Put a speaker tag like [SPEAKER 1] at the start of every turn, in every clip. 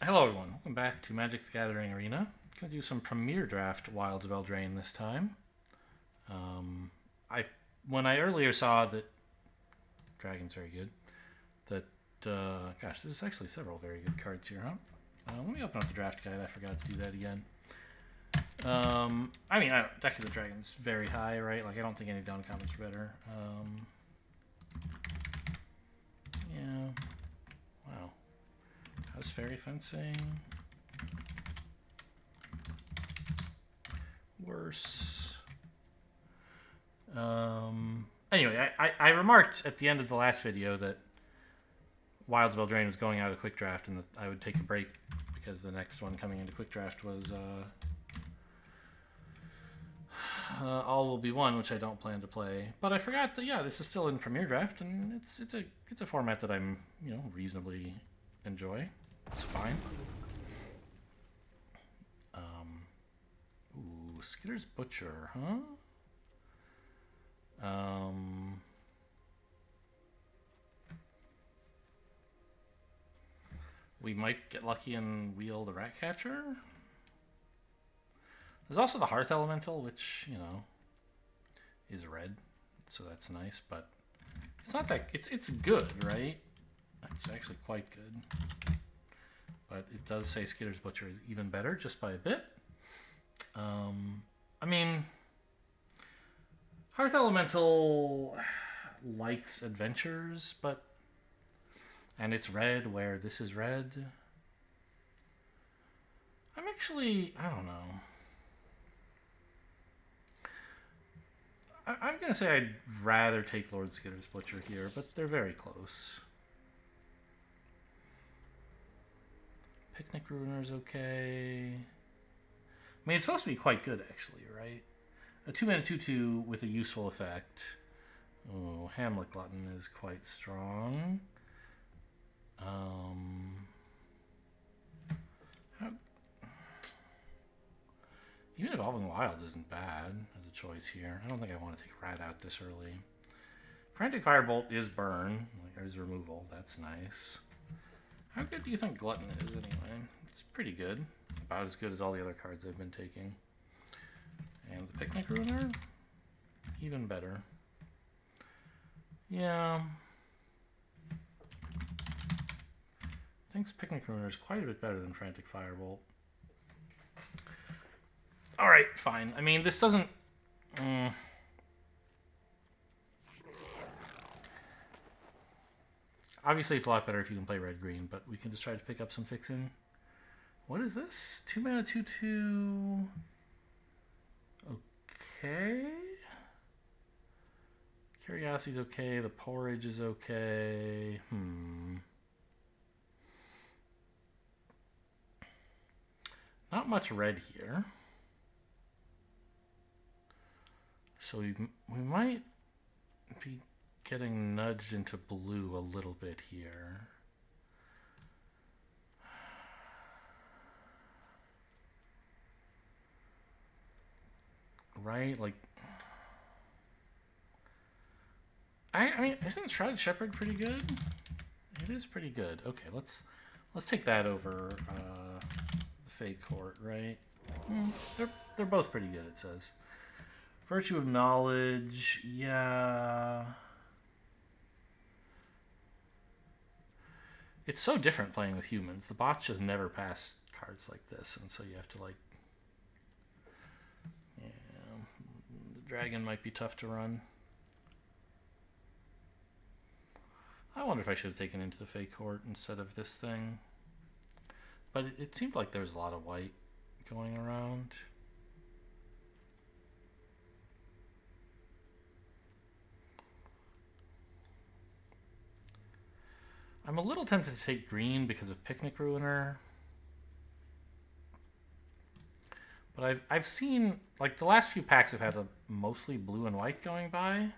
[SPEAKER 1] Hello everyone, welcome back to Magic the Gathering Arena. Gonna do some Premier Draft Wilds of Eldraine this time. When I earlier saw that Dragon's very good, gosh, there's actually several very good cards here, huh? Let me open up the draft guide. I forgot to do that again. Deck of the Dragon's very high, right? Like I don't think any down comments are better. Yeah. Wow. How's Fairy Fencing? Worse. Anyway, I remarked at the end of the last video that Wilds of Eldraine was going out of Quick Draft and that I would take a break because the next one coming into Quick Draft was All Will Be One, which I don't plan to play. But I forgot that this is still in Premier Draft, and it's a format that I'm reasonably enjoy. It's fine. Ooh, Skitter's Butcher, huh? We might get lucky and wheel the Ratcatcher. There's also the Hearth Elemental, which, is red, so that's nice, but it's not that, it's good, right? It's actually quite good. But it does say Skitter's Butcher is even better, just by a bit. Hearth Elemental likes adventures, and it's red where this is red. I don't know. I'm going to say I'd rather take Lord Skitter's Butcher here, but they're very close. Picnic Ruiner's okay. It's supposed to be quite good, actually, right? A 2-mana 2/2 with a useful effect. Oh, Hamlet Glutton is quite strong. Even Evolving Wilds isn't bad as a choice here. I don't think I want to take Rat out this early. Frantic Firebolt is burn. There's removal. That's nice. How good do you think Glutton is anyway? It's pretty good. About as good as all the other cards I've been taking. And the Picnic Ruiner? Even better. Yeah. I think Picnic Ruiner is quite a bit better than Frantic Firebolt. Alright, fine. This doesn't... Obviously, it's a lot better if you can play red-green, but we can just try to pick up some fixing. What is this? 2-mana 2/2... Okay. Curiosity's okay. The Porridge is okay. Not much red here. So we might be getting nudged into blue a little bit here. Right? Isn't Shrouded Shepherd pretty good? It is pretty good. Okay, let's take that over the Fake Court, right? They're both pretty good, it says. Virtue of Knowledge, yeah. It's so different playing with humans. The bots just never pass cards like this, and so you have to the dragon might be tough to run. I wonder if I should have taken Into the Fake Court instead of this thing. But it seemed like there was a lot of white going around. I'm a little tempted to take green because of Picnic Ruiner. But I've seen, the last few packs have had a mostly blue and white going by.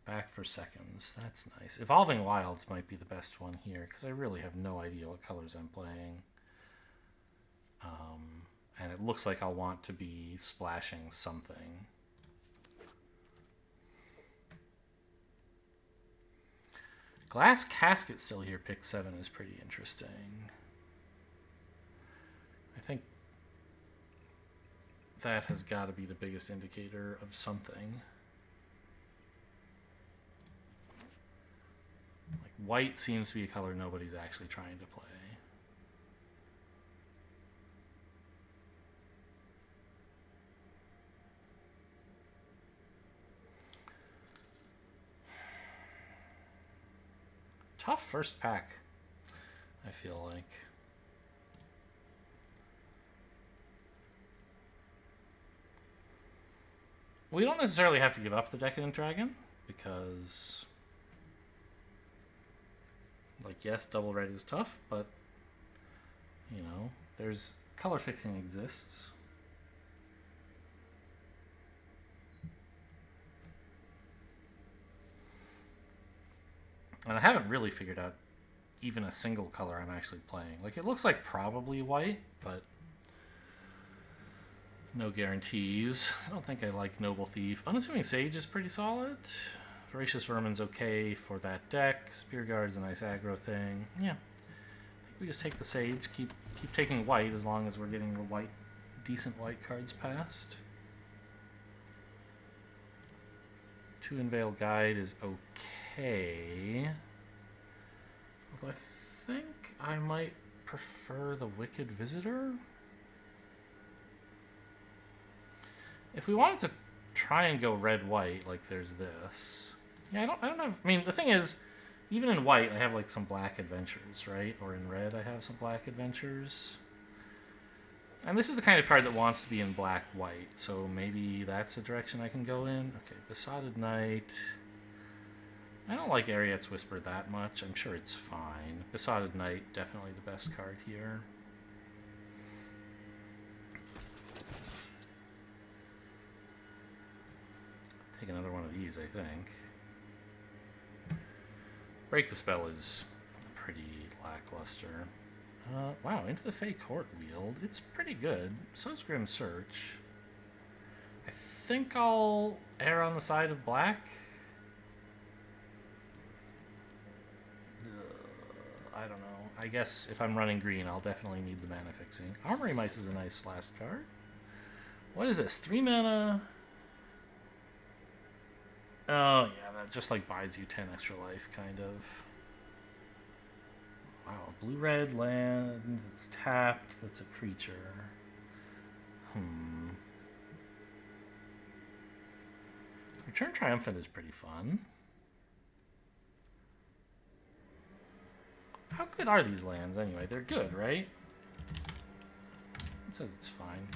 [SPEAKER 1] Back for seconds. That's nice. Evolving Wilds might be the best one here because I really have no idea what colors I'm playing. And it looks like I'll want to be splashing something. Glass Casket still here, pick 7 is pretty interesting. I think that has got to be the biggest indicator of something. Like white seems to be a color nobody's actually trying to play. Tough first pack, I feel like. We don't necessarily have to give up the Decadent Dragon, because, like, yes, double red is tough, but, you know, there's color fixing exists. And I haven't really figured out even a single color I'm actually playing. Like, it looks like probably white, but no guarantees. I don't think I like Noble Thief. Unassuming Sage is pretty solid. Voracious Vermin's okay for that deck. Spear Guard's a nice aggro thing. Yeah. I think we just take the Sage, keep taking white as long as we're getting the white, decent white cards passed. 2 Unveil Guide is okay. Although I think I might prefer the Wicked Visitor. If we wanted to try and go red-white, like there's this. Yeah, I don't have... I mean, the thing is, even in white, I have like some black adventures, right? Or in red, I have some black adventures. And this is the kind of card that wants to be in black-white, so maybe that's a direction I can go in. Okay, Besotted Knight. I don't like Ariet's Whisper that much. I'm sure it's fine. Besotted Knight, definitely the best card here. Take another one of these, I think. Break the Spell is pretty lackluster. Wow, Into the Fey Court Wield. It's pretty good. So's Grim Search. I think I'll err on the side of black. I don't know. I guess if I'm running green, I'll definitely need the mana fixing. Armory Mice is a nice last card. What is this? 3 mana? Oh, yeah, that just like buys you 10 extra life, kind of. Wow, blue-red land that's tapped, that's a creature. Return Triumphant is pretty fun. How good are these lands, anyway? They're good, right? It says it's fine.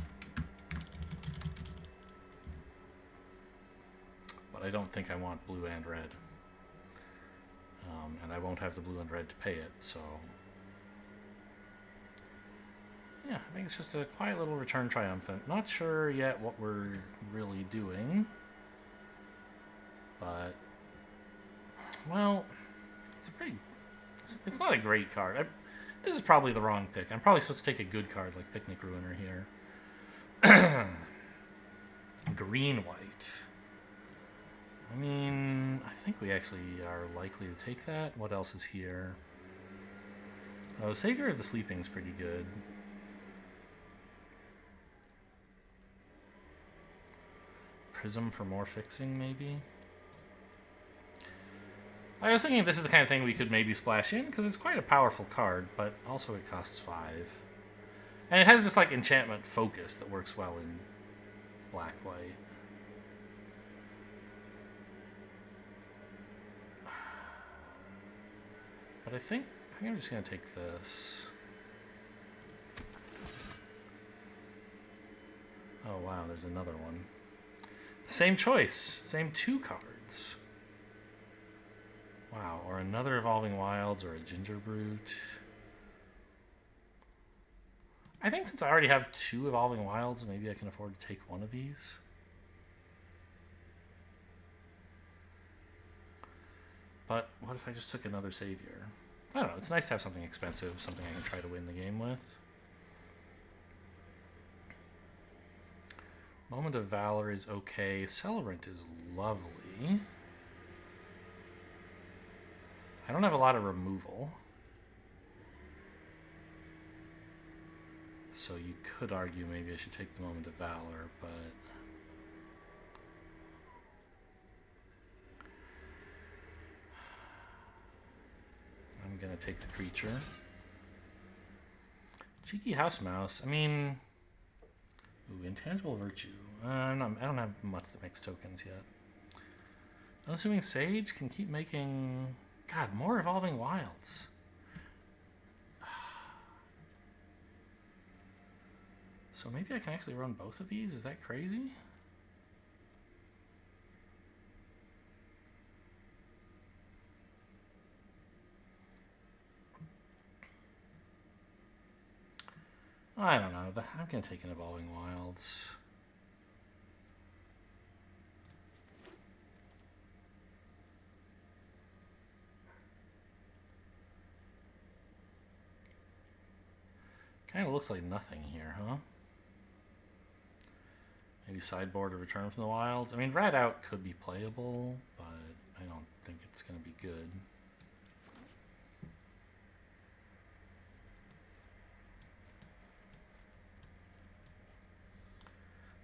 [SPEAKER 1] But I don't think I want blue and red. And I won't have the blue and red to pay it, so... Yeah, I think it's just a quiet little Return Triumphant. Not sure yet what we're really doing. But... Well, it's a pretty... It's not a great card. This is probably the wrong pick. I'm probably supposed to take a good card like Picnic Ruiner here. Green-white. I mean, I think we actually are likely to take that. What else is here? Oh, Savior of the Sleeping is pretty good. Prism for more fixing, maybe? I was thinking this is the kind of thing we could maybe splash in, because it's quite a powerful card, but also it costs 5. And it has this, like, enchantment focus that works well in black-white. But I think I'm just going to take this. Oh, wow, there's another one. Same choice. Same 2 cards. Wow, or another Evolving Wilds or a Ginger Brute. I think since I already have 2 Evolving Wilds, maybe I can afford to take one of these. But what if I just took another Savior? I don't know, it's nice to have something expensive, something I can try to win the game with. Moment of Valor is okay. Celebrant is lovely. I don't have a lot of removal. So you could argue maybe I should take the Moment of Valor, but... I'm going to take the creature. Cheeky House Mouse. I mean... Ooh, Intangible Virtue. I don't have much that makes tokens yet. Unassuming Sage can keep making... God, more Evolving Wilds. So maybe I can actually run both of these? Is that crazy? I don't know. I'm going to take an Evolving Wilds. Kind of looks like nothing here, huh? Maybe sideboard or return from the wilds. I mean, Rat Out could be playable, but I don't think it's going to be good.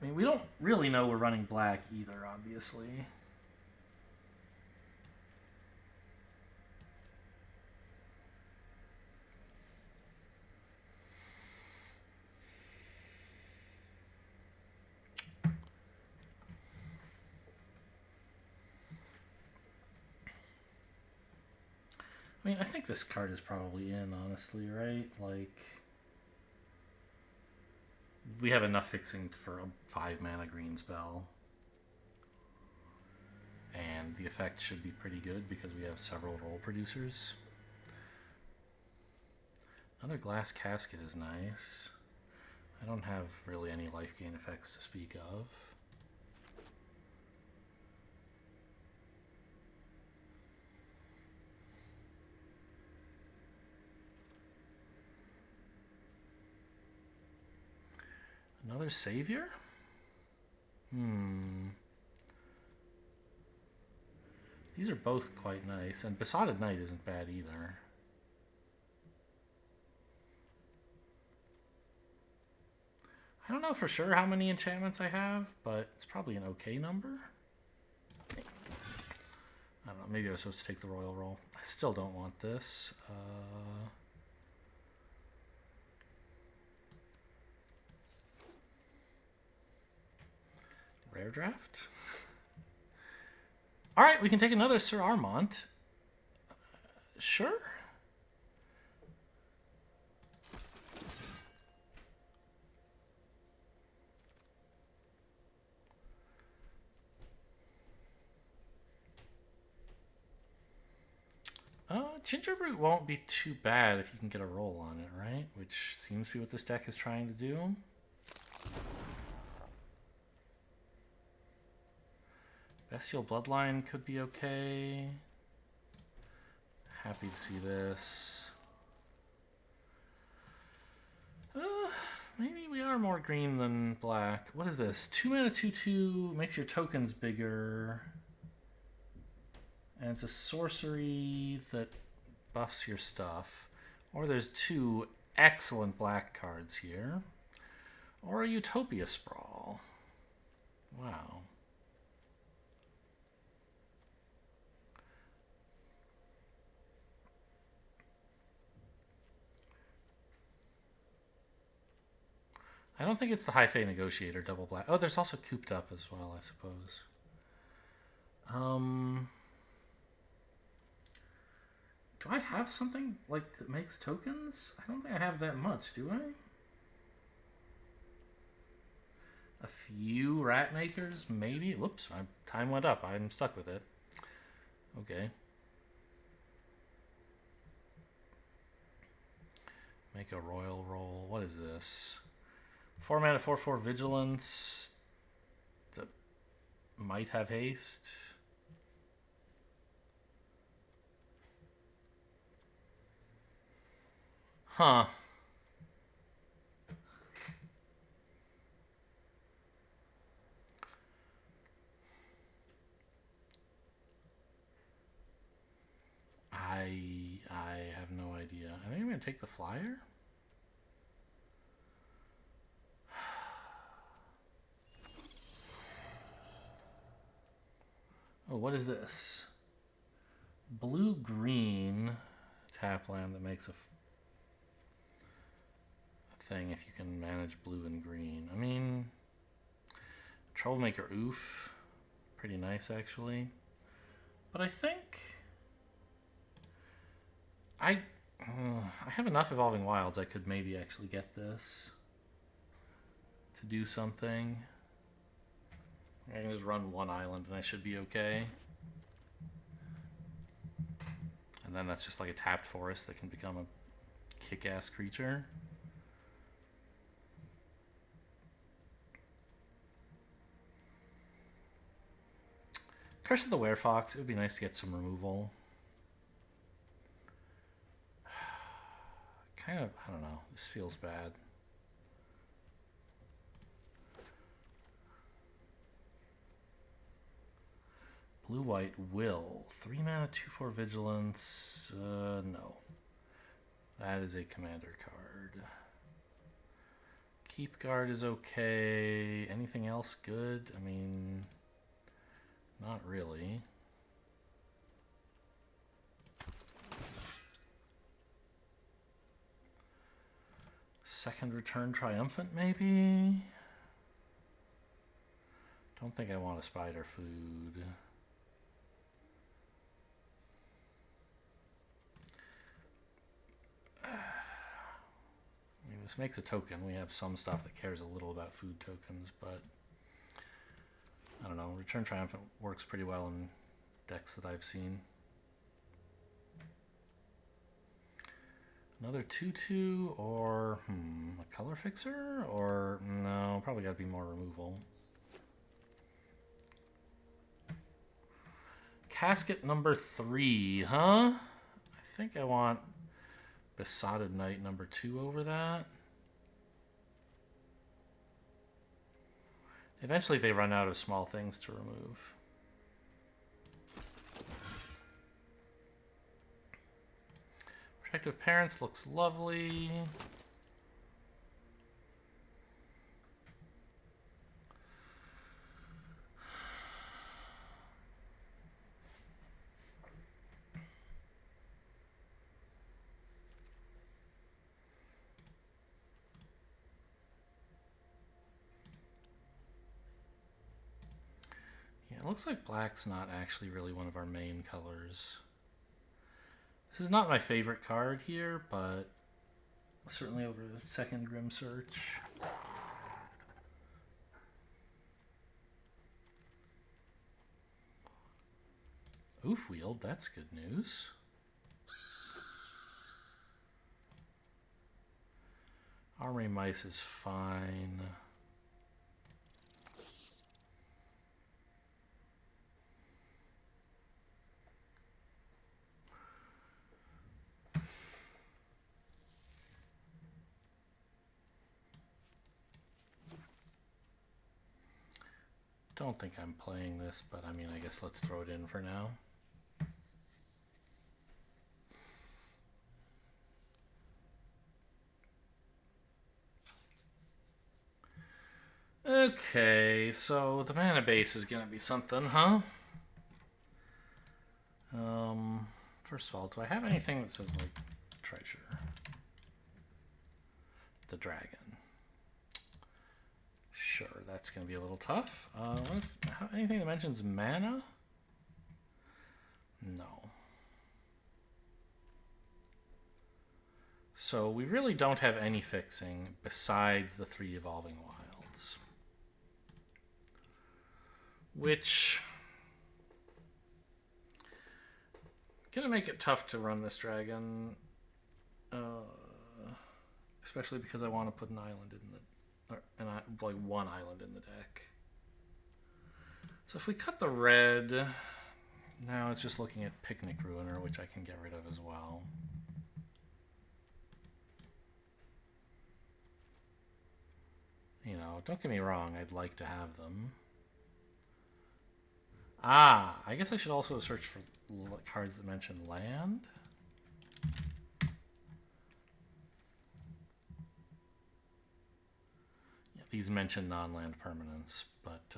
[SPEAKER 1] I mean, we don't really know we're running black either, obviously. I mean, I think this card is probably in, honestly, right? Like, we have enough fixing for a 5-mana green spell. And the effect should be pretty good because we have several role producers. Another Glass Casket is nice. I don't have really any life gain effects to speak of. Another Savior? These are both quite nice, and Besotted Knight isn't bad either. I don't know for sure how many enchantments I have, but it's probably an okay number. I don't know, maybe I was supposed to take the Royal Roll. I still don't want this. Rare Draft? Alright, we can take another Sir Armont. Sure. Gingerbrute won't be too bad if you can get a roll on it, right? Which seems to be what this deck is trying to do. Bestial Bloodline could be okay. Happy to see this. Maybe we are more green than black. What is this? 2 mana 2/2 makes your tokens bigger. And it's a sorcery that buffs your stuff. Or there's 2 excellent black cards here. Or a Utopia Sprawl. Wow. I don't think it's the High Fate Negotiator double black. Oh, there's also Cooped Up as well, I suppose. Do I have something like that makes tokens? I don't think I have that much, do I? A few Rat Makers, maybe? Whoops, my time went up. I'm stuck with it. Okay. Make a Royal Roll. What is this? 4 mana 4/4 Vigilance that might have haste. Huh. I going to take the flyer? Oh, what is this? Blue-green tap land that makes a thing if you can manage blue and green. I mean, Troublemaker oof. Pretty nice, actually. But I think I have enough Evolving Wilds. I could maybe actually get this to do something. I can just run one island and I should be okay. And then that's just like a tapped forest that can become a kick-ass creature. Curse of the Werefox. It would be nice to get some removal. Kind of, I don't know. This feels bad. Blue-white will. 3 mana, 2/4 vigilance. No. That is a commander card. Keep guard is okay. Anything else good? I mean, not really. Second Return Triumphant, maybe? Don't think I want a Spider Food. I mean, this makes a token. We have some stuff that cares a little about food tokens, but I don't know. Return Triumphant works pretty well in decks that I've seen. Another 2/2 or a color fixer? Or no, probably got to be more removal. Casket number 3, huh? I think I want Besotted Knight number 2 over that. Eventually they run out of small things to remove. Protective Parents looks lovely. It looks like black's not actually really one of our main colors. This is not my favorite card here, but certainly over the second Grim Search. Oof Wield, that's good news. Armory Mice is fine. Don't think I'm playing this, but I mean, I guess let's throw it in for now. Okay, so the mana base is gonna be something, huh? First of all, do I have anything that says like treasure? The dragon. Sure, that's gonna be a little tough. What if anything that mentions mana? No. So we really don't have any fixing besides the 3 Evolving Wilds. Which gonna make it tough to run this dragon, especially because I want to put an island in the, like one island in the deck. So if we cut the red, now it's just looking at Picnic Ruiner, which I can get rid of as well. You know, don't get me wrong, I'd like to have them. Ah, I guess I should also search for cards that mention land. these mention non-land permanents, but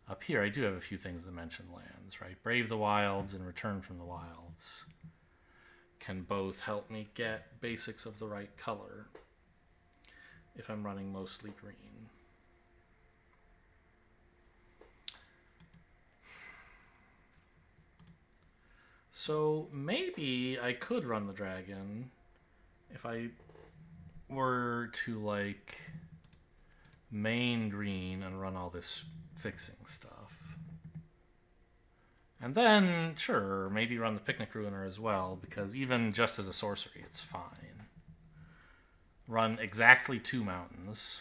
[SPEAKER 1] up here I do have a few things that mention lands, right? Brave the Wilds and Return from the Wilds can both help me get basics of the right color if I'm running mostly green. So maybe I could run the dragon if I were to like main green and run all this fixing stuff. And then, sure, maybe run the Picnic Ruiner as well, because even just as a sorcery, it's fine. Run exactly 2 mountains.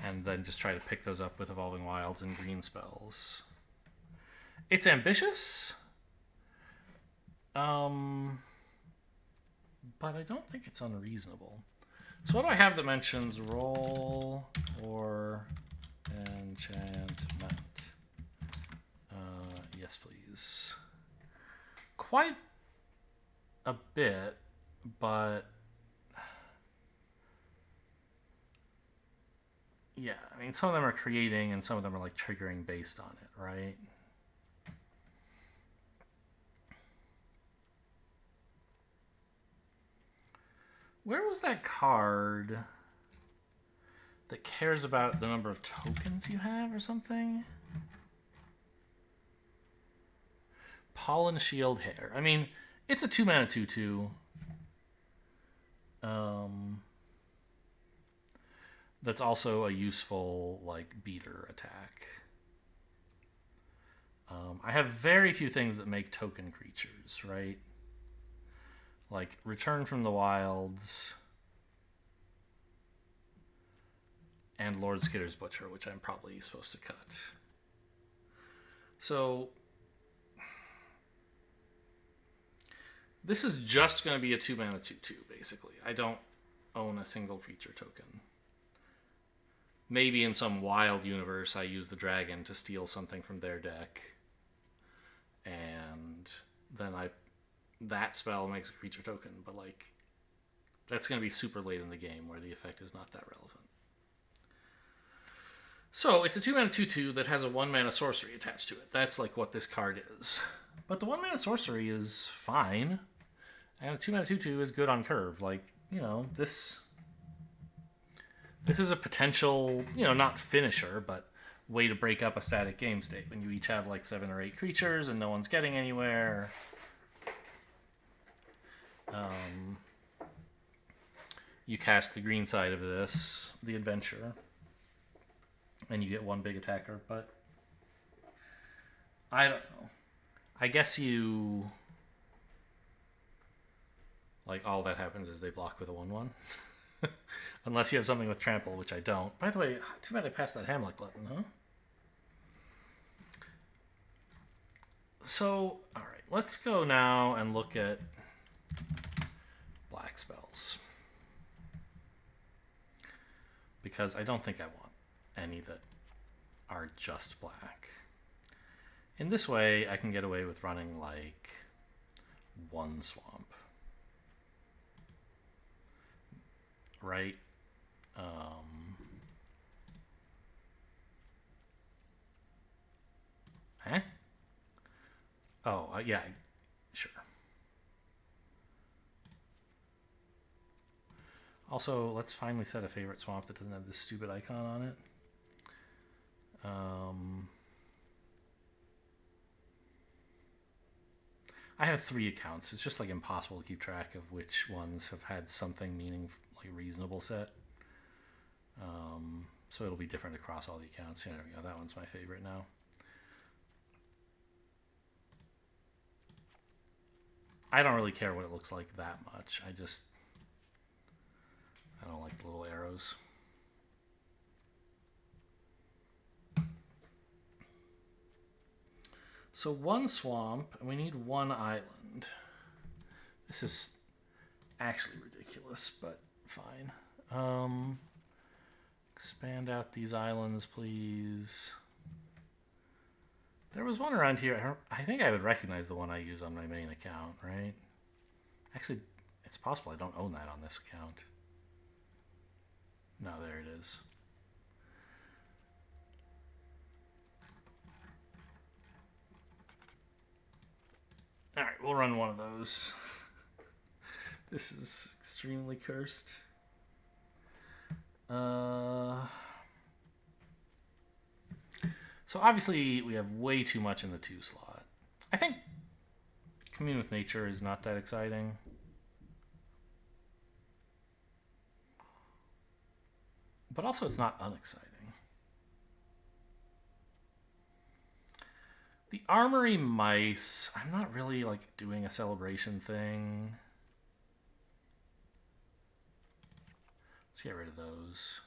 [SPEAKER 1] And then just try to pick those up with Evolving Wilds and green spells. It's ambitious. But I don't think it's unreasonable. So what do I have that mentions roll or enchantment? Yes, please. Quite a bit, but yeah, I mean, some of them are creating and some of them are like triggering based on it, right? Where was that card that cares about the number of tokens you have or something? Pollen Shield Hair. I mean, it's a 2-mana 2/2. That's also a useful like beater attack. I have very few things that make token creatures, right? Like Return from the Wilds and Lord Skitter's Butcher, which I'm probably supposed to cut. So this is just going to be a 2-mana 2/2, basically. I don't own a single creature token. Maybe in some wild universe I use the dragon to steal something from their deck. And then that spell makes a creature token, but like that's going to be super late in the game where the effect is not that relevant. So it's a 2-mana 2/2 that has a 1-mana sorcery attached to it. That's like what this card is. But the 1-mana sorcery is fine, and a 2-mana 2/2 is good on curve. Like, you know, this is a potential, you know, not finisher, but way to break up a static game state when you each have like 7 or 8 creatures and no one's getting anywhere. You cast the green side of this, the adventure, and you get 1 big attacker, but I don't know. I guess you like all that happens is they block with a 1/1. Unless you have something with trample, which I don't. By the way, too bad I passed that Hamlet Glutton, huh? So, alright, let's go now and look at black spells. Because I don't think I want any that are just black. In this way, I can get away with running like 1 swamp. Right? Huh? Oh, yeah, sure. Also, let's finally set a favorite swamp that doesn't have this stupid icon on it. I have 3 accounts. It's just like impossible to keep track of which ones have had something meaningfully reasonable set. So it'll be different across all the accounts. Yeah, there we go. That one's my favorite now. I don't really care what it looks like that much. I don't like the little arrows. So 1 swamp, and we need 1 island. This is actually ridiculous, but fine. Expand out these islands, please. There was one around here. I think I would recognize the one I use on my main account, right? Actually, it's possible I don't own that on this account. No, there it is. All right, we'll run one of those. This is extremely cursed. So obviously we have way too much in the 2 slot. I think Commune with Nature is not that exciting. But also it's not unexciting. The Armory Mice, I'm not really like doing a celebration thing. Let's get rid of those.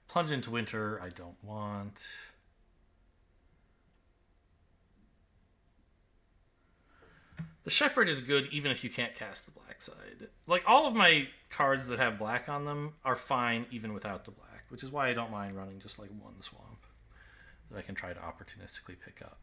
[SPEAKER 1] Plunge into Winter, I don't want. The Shepherd is good even if you can't cast the black side. Like, all of my cards that have black on them are fine even without the black, which is why I don't mind running just like one swamp that I can try to opportunistically pick up.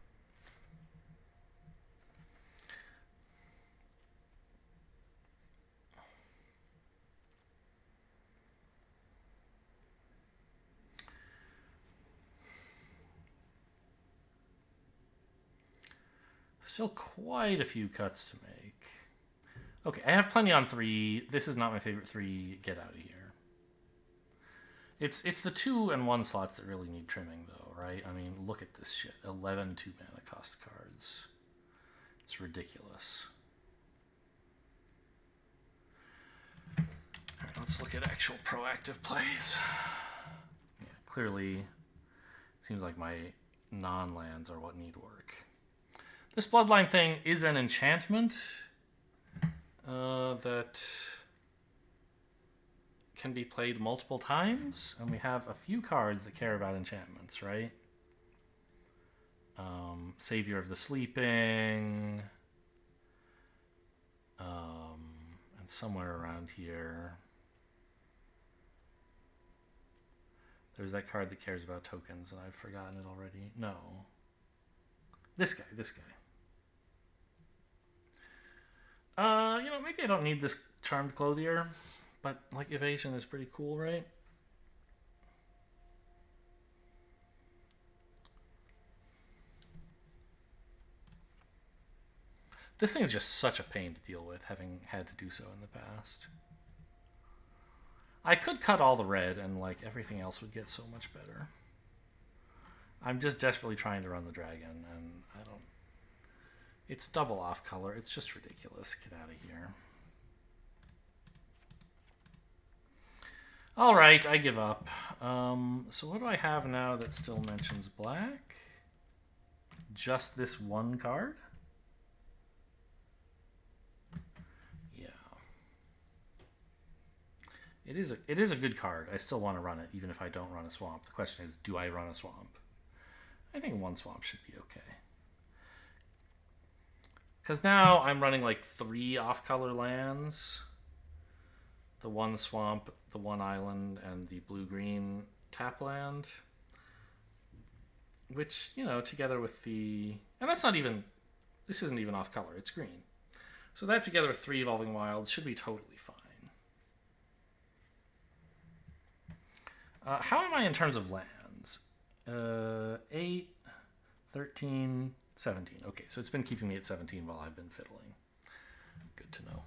[SPEAKER 1] Still quite a few cuts to make. Okay, I have plenty on 3. This is not my favorite 3. Get out of here. It's the 2 and 1 slots that really need trimming, though, right? I mean, look at this shit. 11 2-mana cost cards. It's ridiculous. All right, let's look at actual proactive plays. Yeah, clearly, it seems like my non-lands are what need work. This Bloodline thing is an enchantment that can be played multiple times, and we have a few cards that care about enchantments, right? Savior of the Sleeping, and somewhere around here there's that card that cares about tokens, and I've forgotten it already. No. This guy. You know, maybe I don't need this Charmed Clothier, but, like, Evasion is pretty cool, right? This thing is just such a pain to deal with, having had to do so in the past. I could cut all the red, and, like, everything else would get so much better. I'm just desperately trying to run the dragon, and I don't... It's double off color. It's just ridiculous. Get out of here. All right, I give up. So what do I have now that still mentions black? Just this one card? Yeah. It is a good card. I still want to run it, even if I don't run a swamp. The question is, do I run a swamp? I think one swamp should be okay. Because now I'm running like 3 off-color lands. The 1 swamp, the 1 island, and the blue-green tap land. Which, you know, together with the... And that's not even... This isn't even off-color, it's green. So that together with 3 Evolving Wilds should be totally fine. How am I in terms of lands? 8, 13... 17. Okay, so it's been keeping me at 17 while I've been fiddling. Good to know.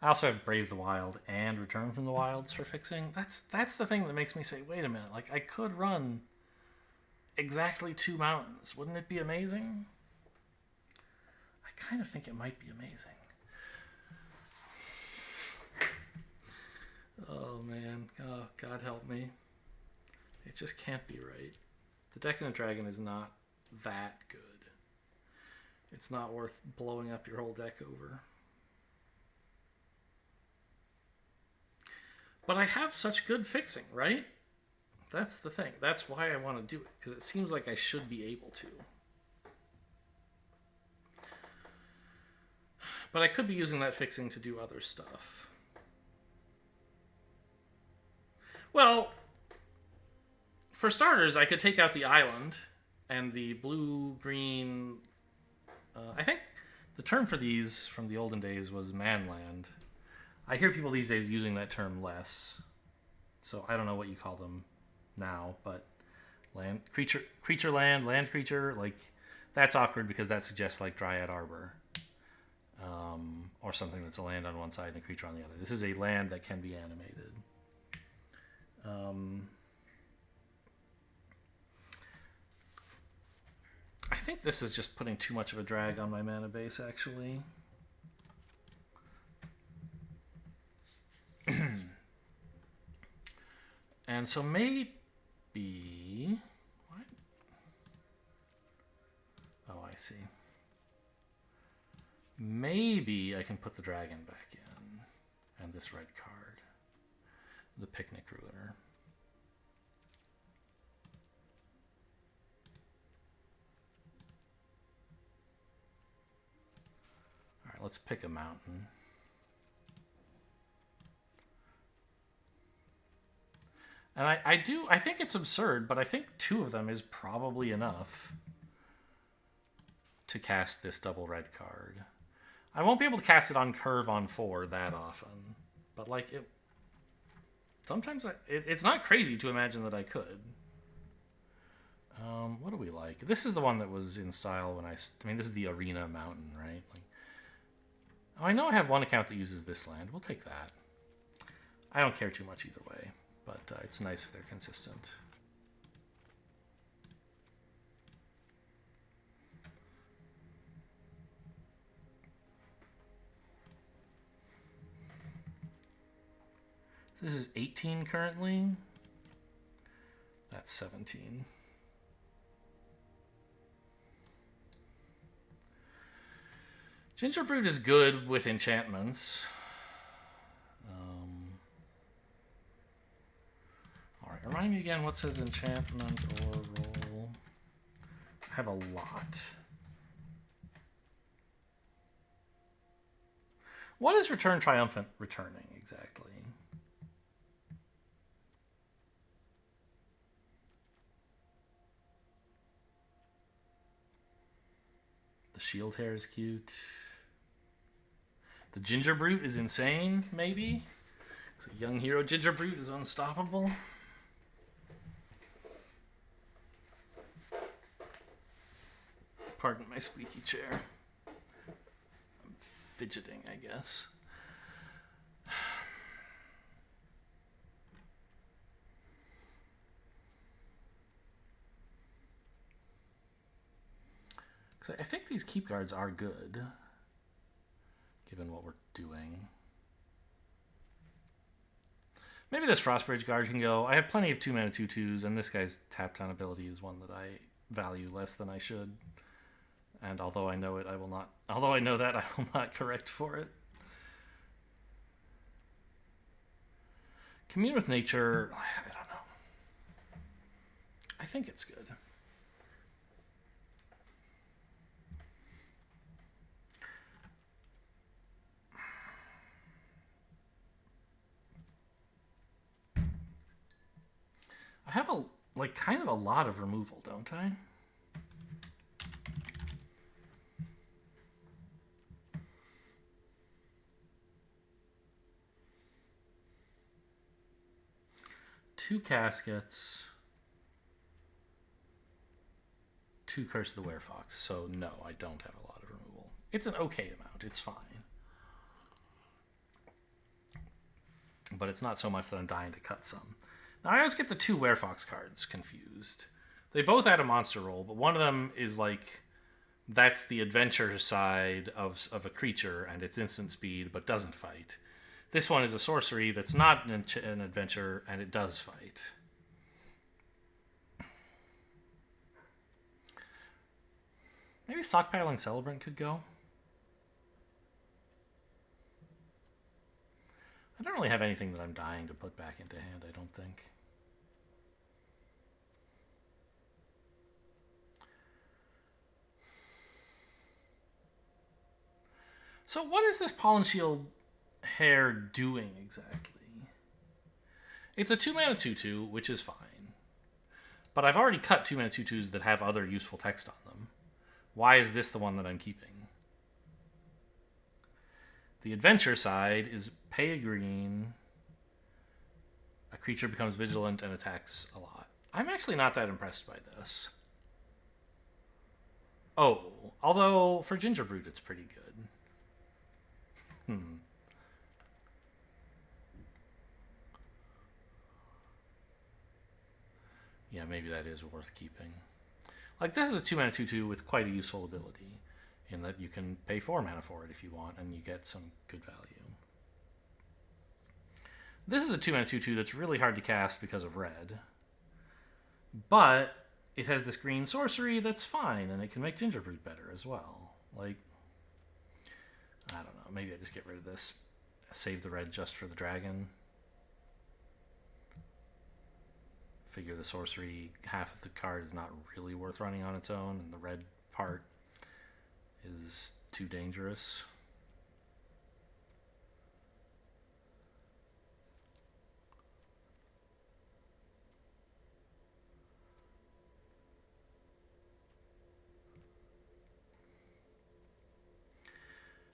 [SPEAKER 1] I also have Brave the Wild and Return from the Wilds for fixing. That's the thing that makes me say, wait a minute, like I could run exactly 2 mountains. Wouldn't it be amazing? I kind of think it might be amazing. Oh man, oh God help me. It just can't be right. The Decadent Dragon is not that good. It's not worth blowing up your whole deck over. But I have such good fixing, right? That's the thing. That's why I want to do it, because it seems like I should be able to. But I could be using that fixing to do other stuff. Well, for starters, I could take out the island and the blue-green... I think the term for these from the olden days was manland. I hear people these days using that term less. So I don't know what you call them now, but land creature land creature, like that's awkward because that suggests like Dryad Arbor. Or something that's a land on one side and a creature on the other. This is a land that can be animated. I think this is just putting too much of a drag on my mana base, actually. And so maybe... What? Oh, I see. Maybe I can put the dragon back in. And this red card. The Picnic Ruiner. Alright, let's pick a mountain. And I think it's absurd, but I think 2 of them is probably enough to cast this double red card. I won't be able to cast it on curve on 4 that often, but like it, sometimes it's not crazy to imagine that I could. What do we like? This is the one that was in style when I mean, this is the Arena Mountain, right? Like, oh, I know I have one account that uses this land. We'll take that. I don't care too much either way, but it's nice if they're consistent. This is 18 currently. That's 17. Gingerbread is good with enchantments. Alright, remind me again what says enchantment or roll. I have a lot. What is Return Triumphant returning exactly? The Shield Hair is cute. The Gingerbrute is insane, maybe? So young hero Gingerbrute is unstoppable. Pardon my squeaky chair. I'm fidgeting, I guess. I think these keep guards are good, given what we're doing. Maybe this Frostbridge guard can go. I have plenty of 2-mana 2/2s, and this guy's tap down ability is one that I value less than I should. And although I know it, I will not. Although I know that, I will not correct for it. Commune with Nature, I don't know. I think it's good. I have kind of a lot of removal, don't I? Two Caskets, 2 Curse of the Werefox. So no, I don't have a lot of removal. It's an okay amount. It's fine. But it's not so much that I'm dying to cut some. Now, I always get the 2 Werefox cards confused. They both add a monster roll, but one of them is like, that's the adventure side of a creature, and it's instant speed, but doesn't fight. This one is a sorcery that's not an adventure, and it does fight. Maybe Stockpiling Celebrant could go. I don't really have anything that I'm dying to put back into hand, I don't think. So what is this Pollen Shield hair doing exactly? It's a 2-mana 2/2, which is fine. But I've already cut 2-mana 2/2s that have other useful text on them. Why is this the one that I'm keeping? The adventure side is pay a green. A creature becomes vigilant and attacks a lot. I'm actually not that impressed by this. Oh, although for Gingerbread it's pretty good. Yeah, maybe that is worth keeping. Like, this is a 2-mana 2/2 with quite a useful ability, in that you can pay 4 mana for it if you want, and you get some good value. This is a 2-mana 2/2 that's really hard to cast because of red. But it has this green sorcery that's fine, and it can make Gingerbread better as well. Like, I don't know. Maybe I just get rid of this. Save the red just for the dragon. Figure the sorcery, half of the card is not really worth running on its own, and the red part is too dangerous.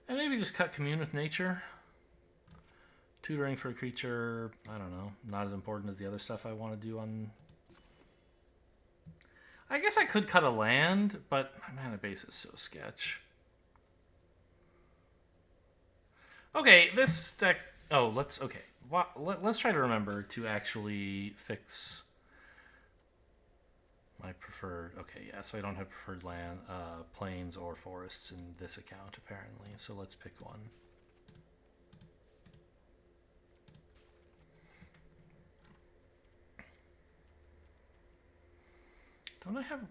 [SPEAKER 1] And maybe just cut Commune with Nature. Tutoring for a creature, I don't know, not as important as the other stuff I want to do on... I guess I could cut a land, but my mana base is so sketch. Okay, this deck... Oh, let's... Okay, let's try to remember to actually fix my preferred... Okay, yeah, so I don't have preferred land, plains or forests in this account, apparently. So let's pick one. Don't I have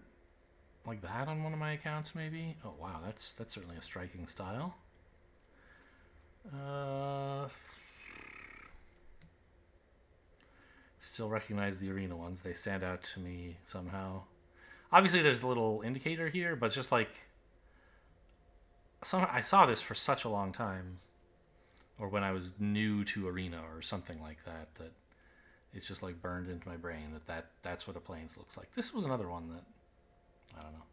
[SPEAKER 1] like that on one of my accounts, maybe? Oh, wow, that's certainly a striking style. Still recognize the arena ones. They stand out to me somehow. Obviously, there's a little indicator here, but it's just like... I saw this for such a long time. Or when I was new to arena or something like that, that it's just like burned into my brain that's what a plains looks like. This was another one that, I don't know,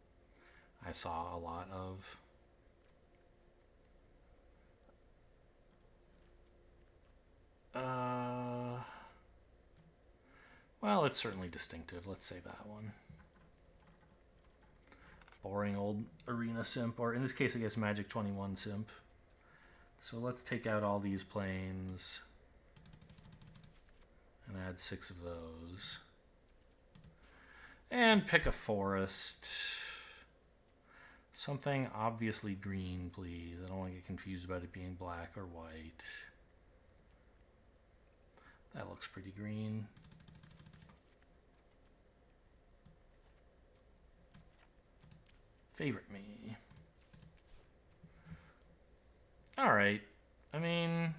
[SPEAKER 1] I saw a lot of. Well, it's certainly distinctive. Let's say that one. Boring old arena simp, or in this case, I guess Magic 21 simp. So let's take out all these planes and add 6 of those. And pick a forest. Something obviously green, please. I don't want to get confused about it being black or white. That looks pretty green. Favorite me. Alright. I mean,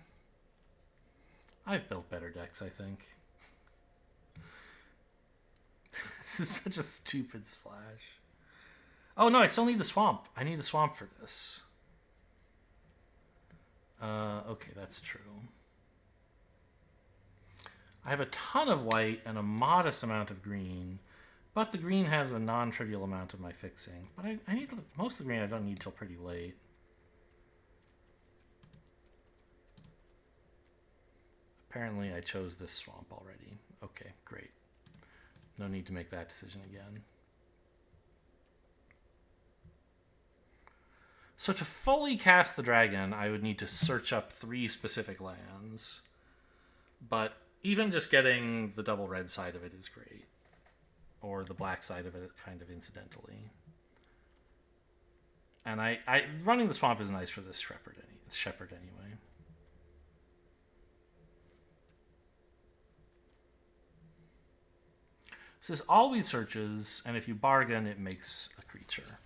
[SPEAKER 1] I've built better decks, I think. This is such a stupid splash. Oh no, I still need the swamp. I need a swamp for this. Okay, that's true. I have a ton of white and a modest amount of green, but the green has a non-trivial amount of my fixing. But I need most of the green I don't need till pretty late. Apparently I chose this swamp already. Okay, great. No need to make that decision again. So to fully cast the dragon, I would need to search up 3 specific lands. But even just getting the double red side of it is great. Or the black side of it kind of incidentally. And running the swamp is nice for this shepherd anyway. So this always searches, and if you bargain, it makes a creature.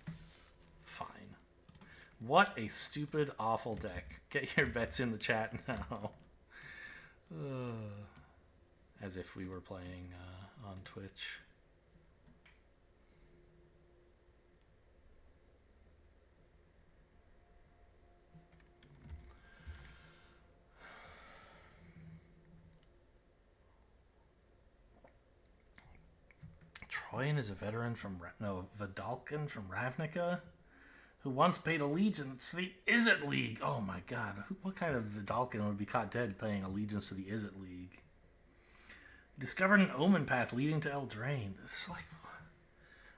[SPEAKER 1] Fine. What a stupid, awful deck. Get your bets in the chat now. As if we were playing on Twitch. Troyan is a veteran from Vidalkin from Ravnica, who once paid allegiance to the Izzet League. Oh my god, what kind of Vidalkin would be caught dead paying allegiance to the Izzet League? Discovered an omen path leading to Eldraine. It's like,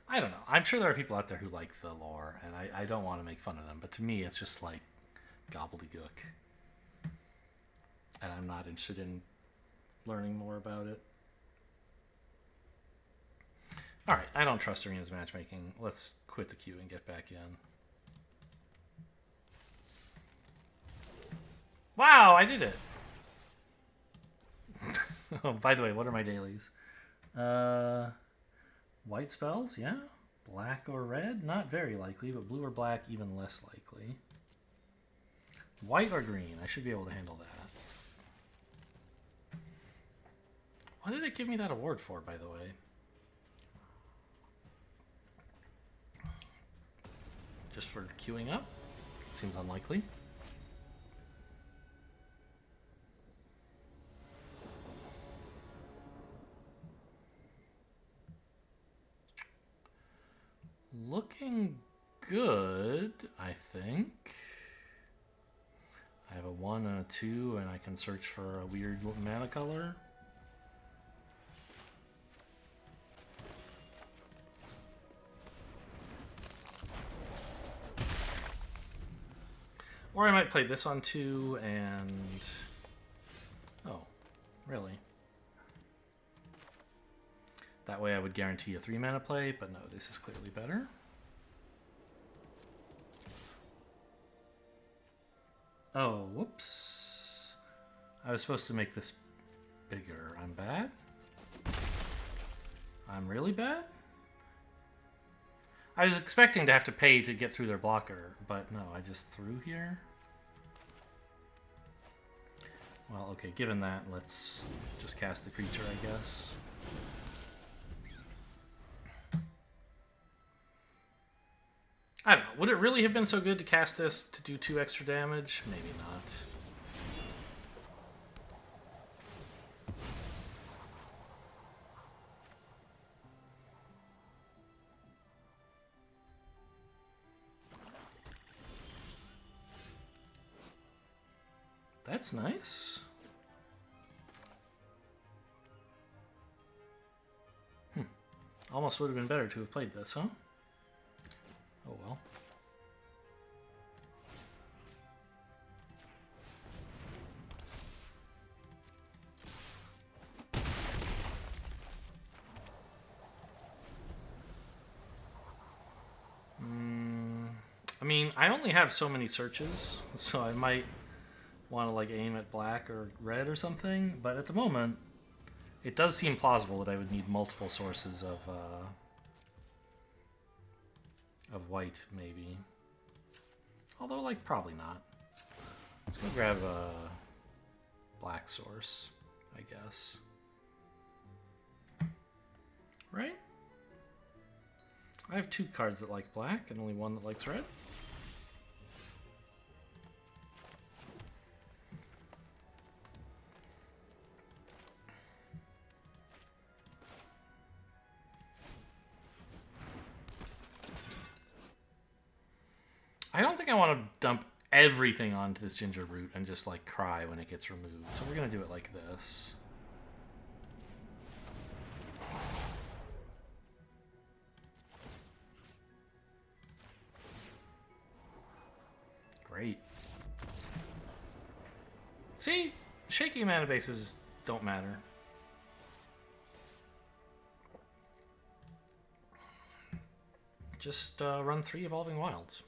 [SPEAKER 1] I don't know. I'm sure there are people out there who like the lore, and I don't want to make fun of them, but to me it's just like gobbledygook. And I'm not interested in learning more about it. Alright, I don't trust Arena's matchmaking. Let's quit the queue and get back in. Wow, I did it! Oh, by the way, what are my dailies? White spells, yeah. Black or red, not very likely, but blue or black, even less likely. White or green, I should be able to handle that. What did it give me that award for, by the way? Just for queuing up? Seems unlikely. Looking good, I think. I have a 1 and a 2, and I can search for a weird mana color. Or I might play this on 2 and... Oh, really? That way I would guarantee a 3 mana play, but no, this is clearly better. Oh, whoops. I was supposed to make this bigger. I'm bad? I'm really bad? I was expecting to have to pay to get through their blocker, but no, I just threw here. Well, okay, given that, let's just cast the creature, I guess. I don't know. Would it really have been so good to cast this to do 2 extra damage? Maybe not. That's nice. Almost would have been better to have played this, huh? Oh well. I mean, I only have so many searches, so I might want to like aim at black or red or something, but at the moment it does seem plausible that I would need multiple sources of white, maybe. Although, like, probably not. Let's go grab a black source, I guess. Right? I have 2 cards that like black and only 1 that likes red. I don't think I want to dump everything onto this ginger root and just like cry when it gets removed. So we're going to do it like this. Great. See? Shaky mana bases don't matter. Just run 3 Evolving Wilds.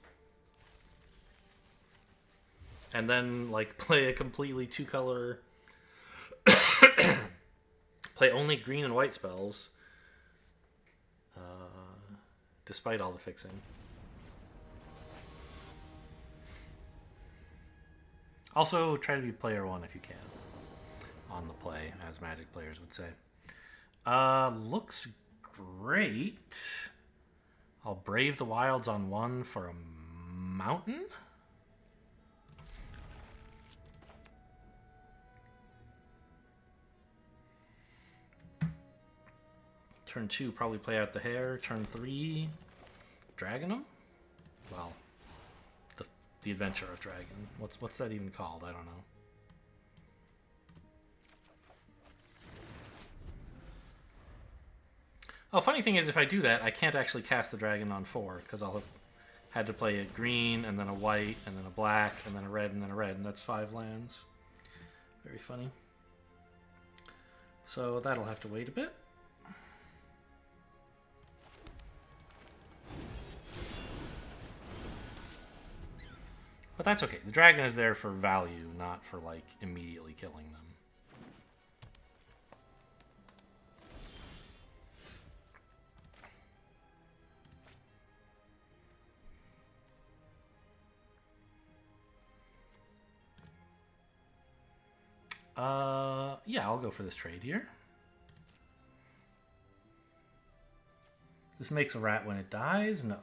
[SPEAKER 1] And then, like, play a completely 2-color... play only green and white spells. Despite all the fixing. Also, try to be player 1 if you can. on the play, as Magic players would say. Looks great. I'll Brave the Wilds on 1 for a mountain. Turn 2, probably play out the Hare. Turn 3, Dragon him? Well, the Adventure of Dragon. What's that even called? I don't know. Oh, funny thing is, if I do that, I can't actually cast the dragon on 4, because I'll have had to play a green, and then a white, and then a black, and then a red, and then a red, and that's 5 lands. Very funny. So that'll have to wait a bit. But that's okay. The dragon is there for value, not for, like, immediately killing them. Yeah, I'll go for this trade here. This makes a rat when it dies? No.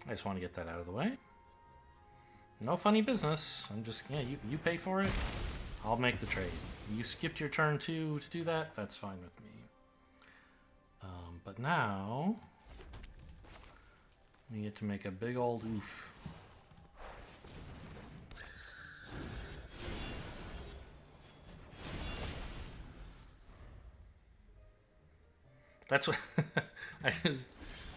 [SPEAKER 1] I just want to get that out of the way. No funny business. I'm just, yeah, you pay for it. I'll make the trade. You skipped your turn 2 to do that. That's fine with me. But now we get to make a big old oof. That's what I just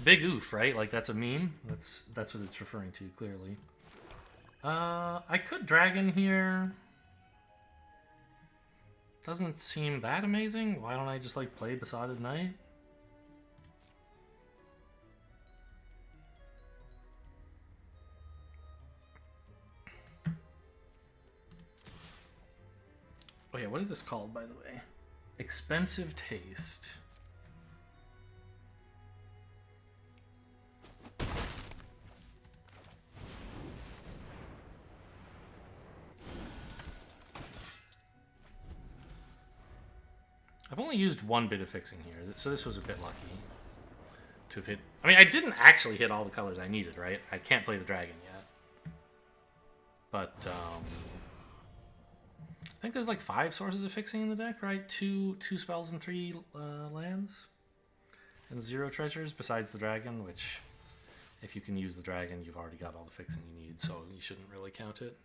[SPEAKER 1] big oof, right? Like that's a meme. That's what it's referring to clearly. I could dragon here. Doesn't seem that amazing. Why don't I just like play Besotted Knight? Oh yeah, what is this called, by the way? Expensive Taste. I've only used 1 bit of fixing here, so this was a bit lucky to have hit. I mean, I didn't actually hit all the colors I needed, right? I can't play the dragon yet. But, I think there's like 5 sources of fixing in the deck, right? 2 spells and 3 lands. And 0 treasures besides the dragon, which, if you can use the dragon, you've already got all the fixing you need, so you shouldn't really count it.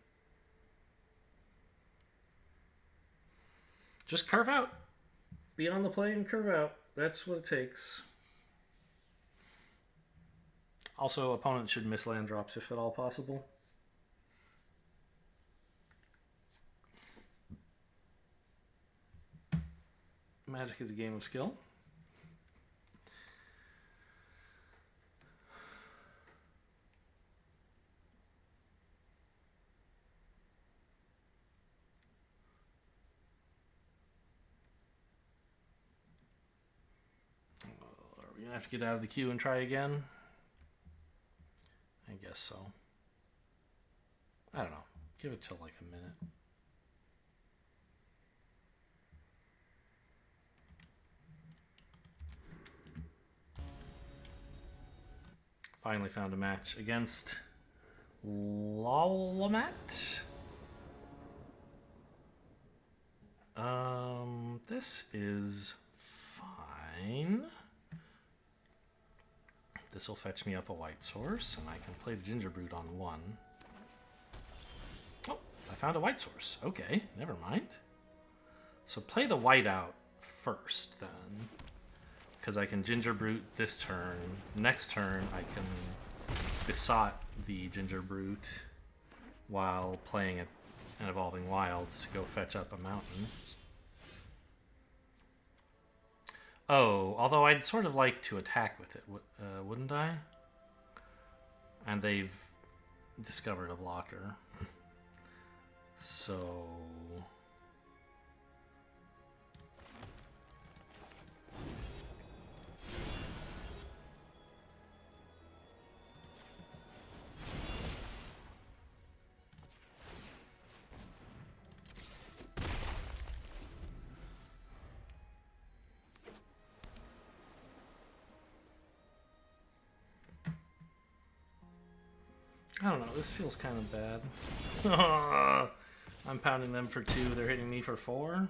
[SPEAKER 1] Just curve out. Be on the play and curve out. That's what it takes. Also, opponents should miss land drops if at all possible. Magic is a game of skill. Are we gonna have to get out of the queue and try again? I guess so. I don't know. Give it till like a minute. Finally found a match against Lalamat. This is fine. This will fetch me up a white source, and I can play the Gingerbrute on 1. Oh, I found a white source. Okay, never mind. So play the white out first, then. Because I can Gingerbrute this turn. Next turn, I can Besot the Gingerbrute while playing an Evolving Wilds to go fetch up a mountain. Oh, although I'd sort of like to attack with it, wouldn't I? And they've discovered a blocker. So... I don't know, this feels kind of bad. I'm pounding them for 2, they're hitting me for 4.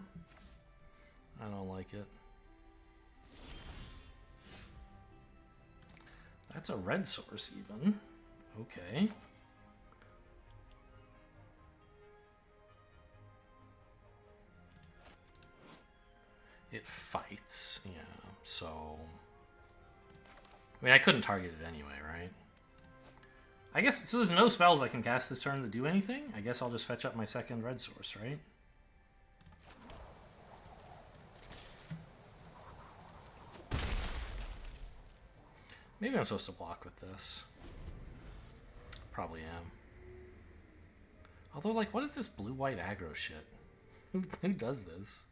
[SPEAKER 1] I don't like it. That's a red source even. Okay. It fights, yeah, so... I mean, I couldn't target it anyway, right? I guess, so there's no spells I can cast this turn to do anything? I guess I'll just fetch up my second red source, right? Maybe I'm supposed to block with this. Probably am. Although, like, what is this blue-white aggro shit? Who does this?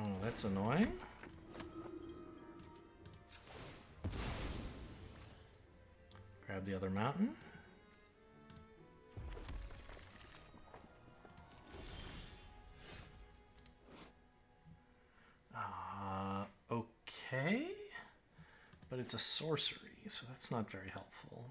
[SPEAKER 1] Oh, that's annoying. Grab the other mountain. Okay. But it's a sorcery, so that's not very helpful.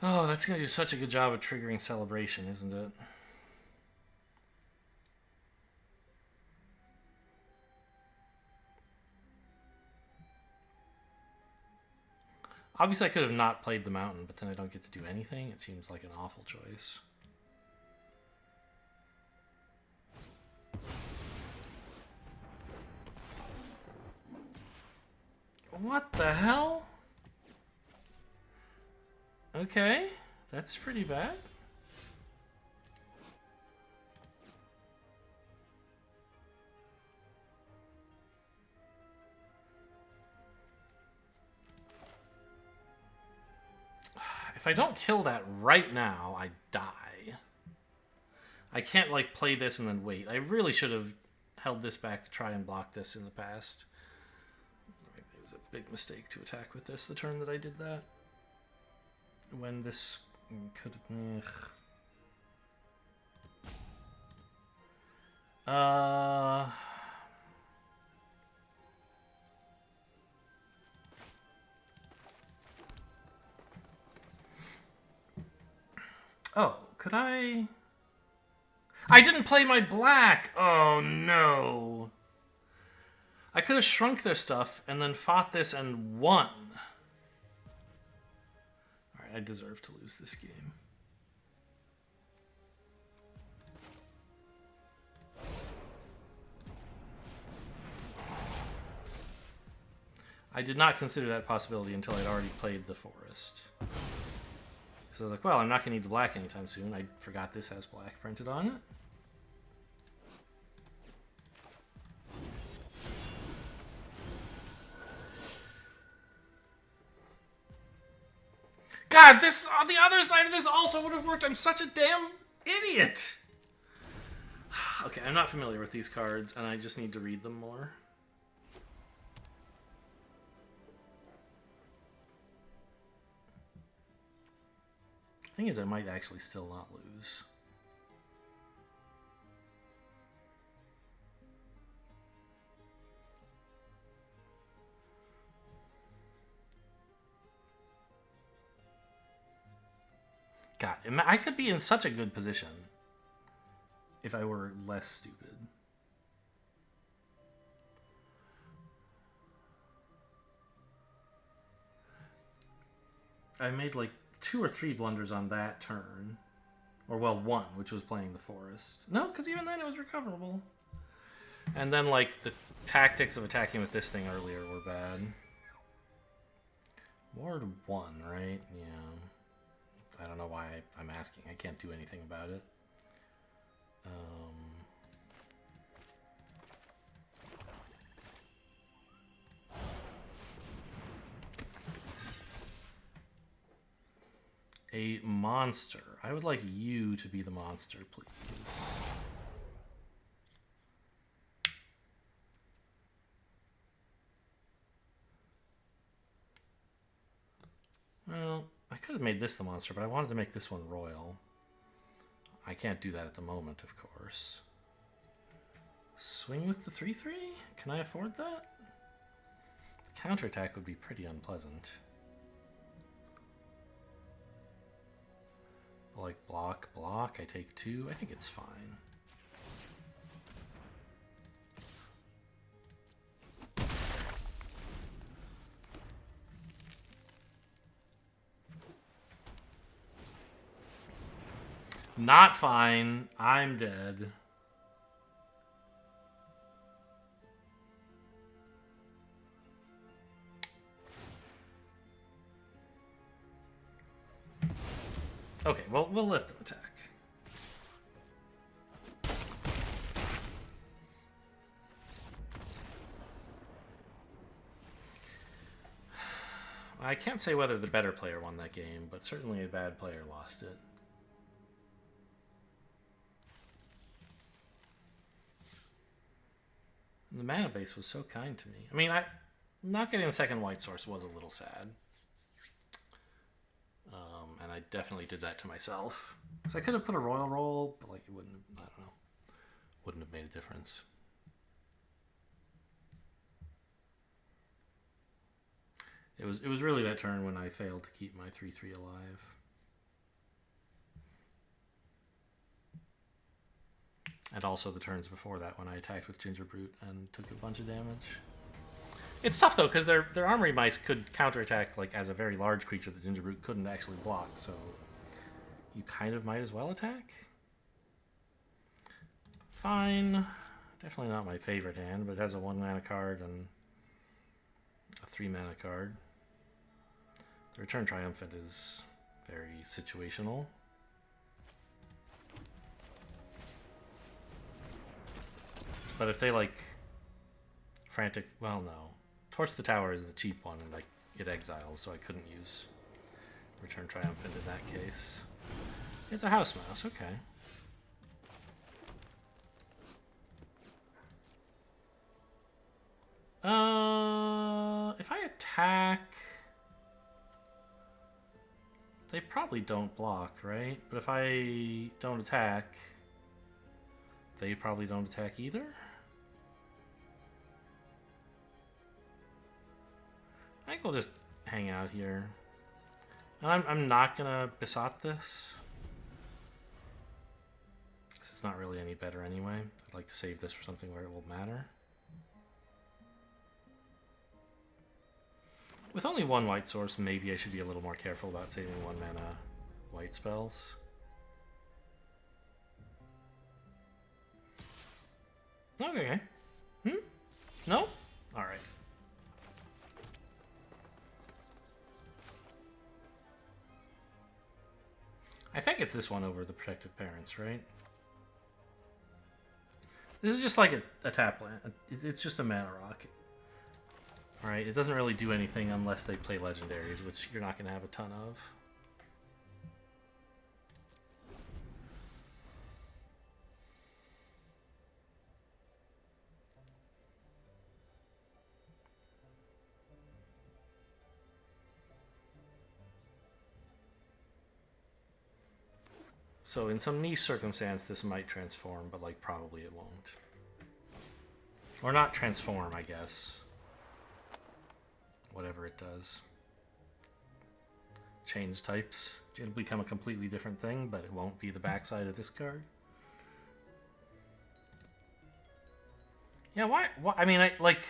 [SPEAKER 1] Oh, that's going to do such a good job of triggering celebration, isn't it? Obviously, I could have not played the mountain, but then I don't get to do anything. It seems like an awful choice. What the hell? Okay, that's pretty bad. If I don't kill that right now, I die. I can't, like, play this and then wait. I really should have held this back to try and block this in the past. It was a big mistake to attack with this the turn that I did that. When this could... Oh, could I... I didn't play my black! Oh, no. I could have shrunk their stuff and then fought this and won. Alright, I deserve to lose this game. I did not consider that possibility until I'd already played the forest. So I was like, well, I'm not going to need the black anytime soon. I forgot this has black printed on it. God, this on the other side of this also would have worked. I'm such a damn idiot. Okay, I'm not familiar with these cards, and I just need to read them more. Thing is, I might actually still not lose. God, I could be in such a good position if I were less stupid. I made like 2 or 3 blunders on that turn. Or, well, 1, which was playing the forest. No, because even then it was recoverable. And then, like, the tactics of attacking with this thing earlier were bad. Ward 1, right? Yeah. I don't know why I'm asking. I can't do anything about it. a monster. I would like you to be the monster, please. Well, I could have made this the monster, but I wanted to make this one royal. I can't do that at the moment, of course. Swing with the 3/3? Can I afford that? The counterattack would be pretty unpleasant. Like block, block, I take 2. I think it's fine. Not fine. I'm dead. Okay, well, we'll let them attack. I can't say whether the better player won that game, but certainly a bad player lost it. And the mana base was so kind to me. I mean, not getting the second white source was a little sad. And I definitely did that to myself. So I could have put a royal roll, but like it wouldn't have, I don't know, wouldn't have made a difference. It was really that turn when I failed to keep my 3/3 alive. And also the turns before that when I attacked with GWbr and took a bunch of damage. It's tough though, because their armory mice could counterattack like as a very large creature that GWbr couldn't actually block, so you kind of might as well attack. Fine. Definitely not my favorite hand, but it has a 1 mana card and a 3 mana card. The Return Triumphant is very situational. But if they like frantic, well, no. Torch the Tower is the cheap one, and like it exiles, so I couldn't use Return Triumphant in that case. It's a house mouse, okay. If I attack, they probably don't block, right? But if I don't attack, they probably don't attack either. I think we'll just hang out here. And I'm not gonna besot this, because it's not really any better anyway. I'd like to save this for something where it will matter. With only 1 white source, maybe I should be a little more careful about saving 1 mana white spells. Okay. No? Alright. I think it's this one over the Protective Parents, right? This is just like a tap land. It's just a mana rock. Alright, it doesn't really do anything unless they play legendaries, which you're not going to have a ton of. So in some niche circumstance, this might transform, but like probably it won't. Or not transform, I guess. Whatever it does. Change types. It'll become a completely different thing, but it won't be the backside of this card. Yeah, why I mean, like,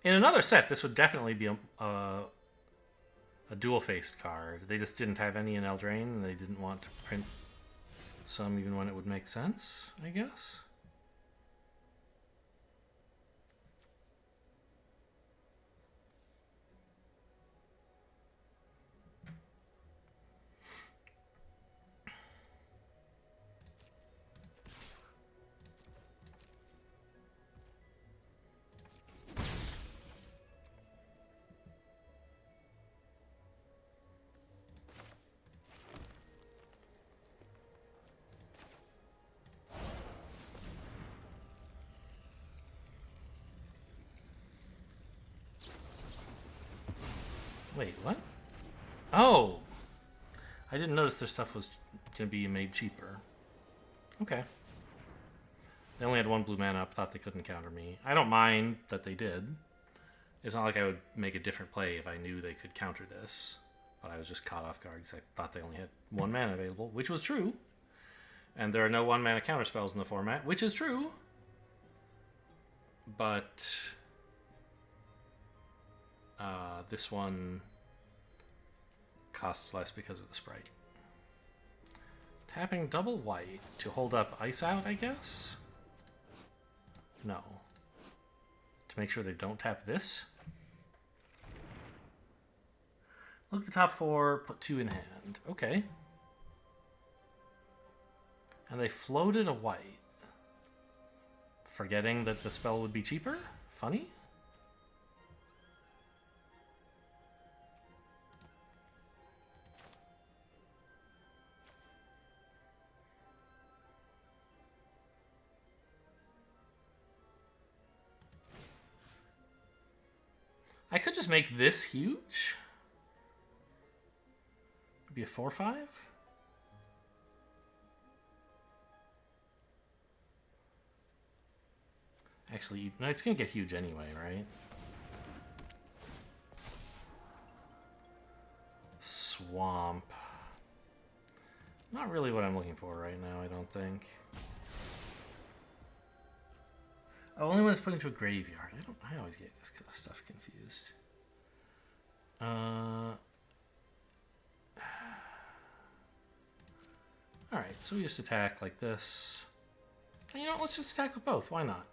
[SPEAKER 1] in another set, this would definitely be a dual-faced card. They just didn't have any in Eldraine, and they didn't want to print some even when it would make sense, I guess. Wait, what? Oh! I didn't notice their stuff was going to be made cheaper. Okay. They only had 1 blue mana up, thought they couldn't counter me. I don't mind that they did. It's not like I would make a different play if I knew they could counter this. But I was just caught off guard because I thought they only had 1 mana available, which was true. And there are no 1 mana counter spells in the format, which is true. But this one costs less because of the sprite. Tapping double white to hold up ice out, I guess? No. To make sure they don't tap this? Look at the top 4, put 2 in hand. Okay. And they floated a white. Forgetting that the spell would be cheaper? Funny? I could just make this huge. Be a 4/5. Actually, no, it's gonna get huge anyway, right? Swamp. Not really what I'm looking for right now, I don't think. Oh, only when it's put into a graveyard. I always get this stuff confused. Alright, so we just attack like this. And you know what, let's just attack with both. Why not?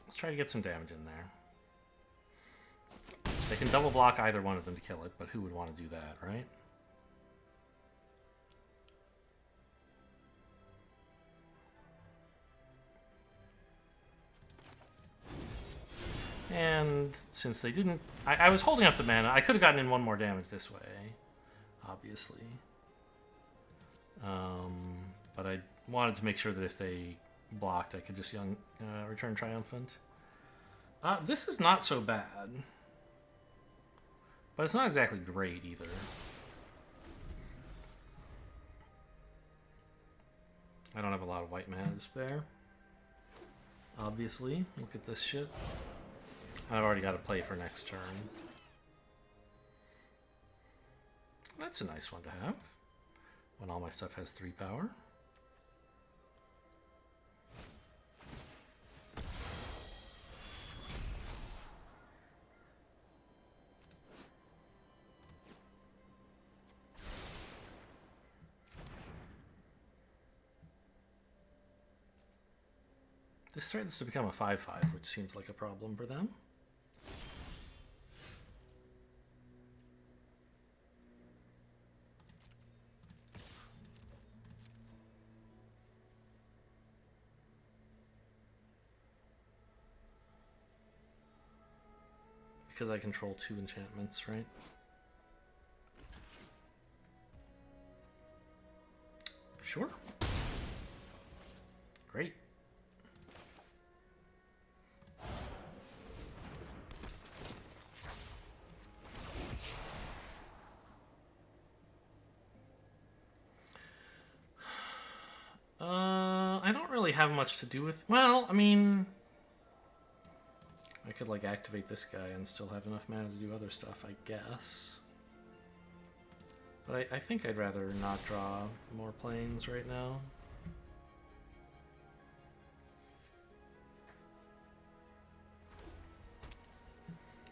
[SPEAKER 1] Let's try to get some damage in there. They can double block either one of them to kill it, but who would want to do that, right? And since they didn't... I was holding up the mana. I could have gotten in 1 more damage this way, obviously. But I wanted to make sure that if they blocked, I could just return Triumphant. This is not so bad. But it's not exactly great either. I don't have a lot of white mana to spare. Obviously. Look at this shit. I've already got a play for next turn. That's a nice one to have. When all my stuff has 3 power. This threatens to become a 5/5, which seems like a problem for them. Because I control 2 enchantments, right? Sure. Great. I don't really have much to do with... Well, I mean... I could, like, activate this guy and still have enough mana to do other stuff, I guess. But I think I'd rather not draw more planes right now.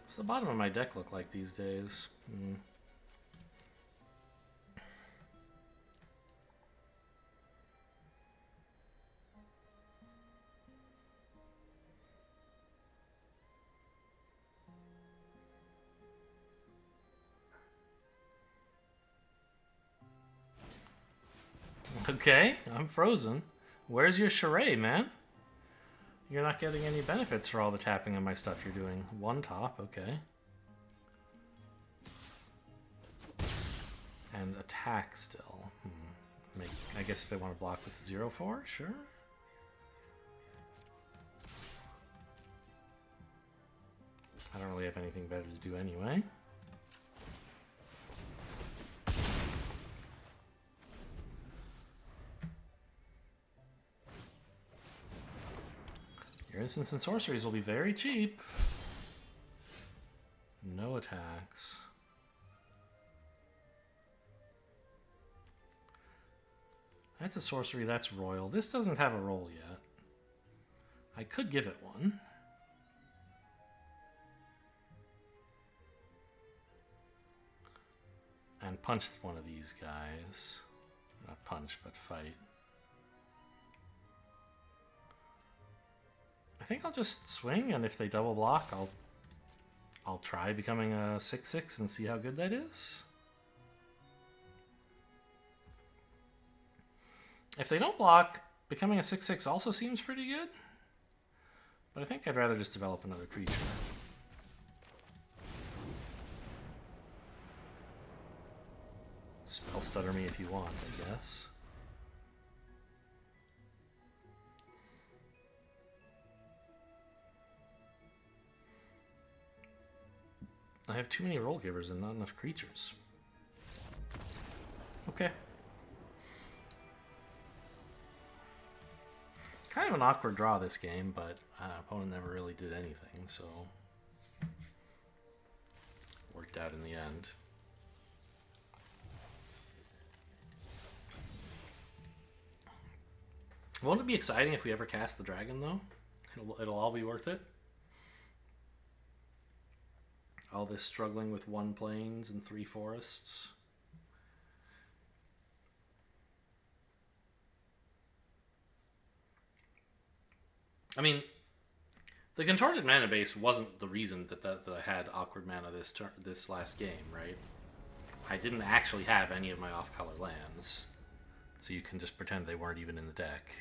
[SPEAKER 1] What's the bottom of my deck look like these days? Okay, I'm frozen. Where's your charade, man? You're not getting any benefits for all the tapping on my stuff you're doing. 1 top, okay. And attack still. I guess if they want to block with 0/4, sure. I don't really have anything better to do anyway. Your instants and sorceries will be very cheap. No attacks. That's a sorcery, that's royal. This doesn't have a roll yet. I could give it one. And punch one of these guys. Not punch, but fight. I think I'll just swing, and if they double block, I'll try becoming a 6/6 and see how good that is. If they don't block, becoming a 6/6 also seems pretty good. But I think I'd rather just develop another creature. Spell stutter me if you want, I guess. I have too many roll givers and not enough creatures. Okay. Kind of an awkward draw this game, but opponent never really did anything, so worked out in the end. Won't it be exciting if we ever cast the dragon, though? It'll all be worth it. All this struggling with 1 plains and 3 forests. I mean, the contorted mana base wasn't the reason that I had awkward mana this last game, right? I didn't actually have any of my off-color lands, so you can just pretend they weren't even in the deck,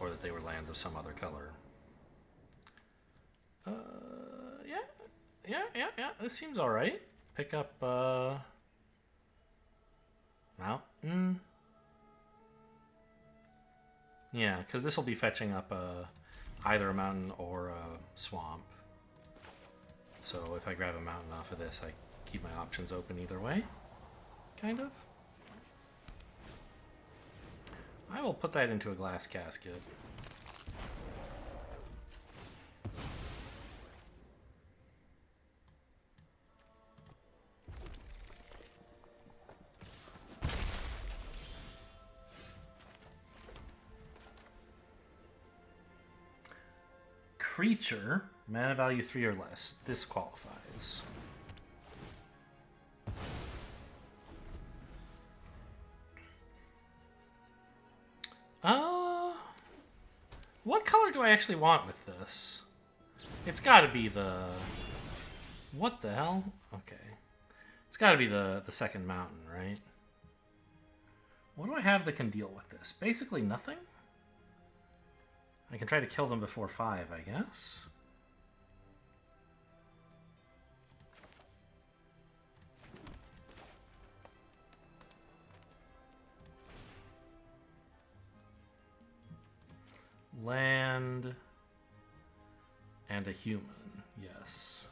[SPEAKER 1] or that they were lands of some other color. Yeah. This seems all right. Pick up mountain. Yeah, because this will be fetching up either a mountain or a swamp. So if I grab a mountain off of this, I keep my options open either way. Kind of. I will put that into a glass casket. Creature, mana value 3 or less. This qualifies. What color do I actually want with this? It's got to be the... What the hell? Okay. It's got to be the second mountain, right? What do I have that can deal with this? Basically nothing? I can try to kill them before 5, I guess. Land and a human, yes.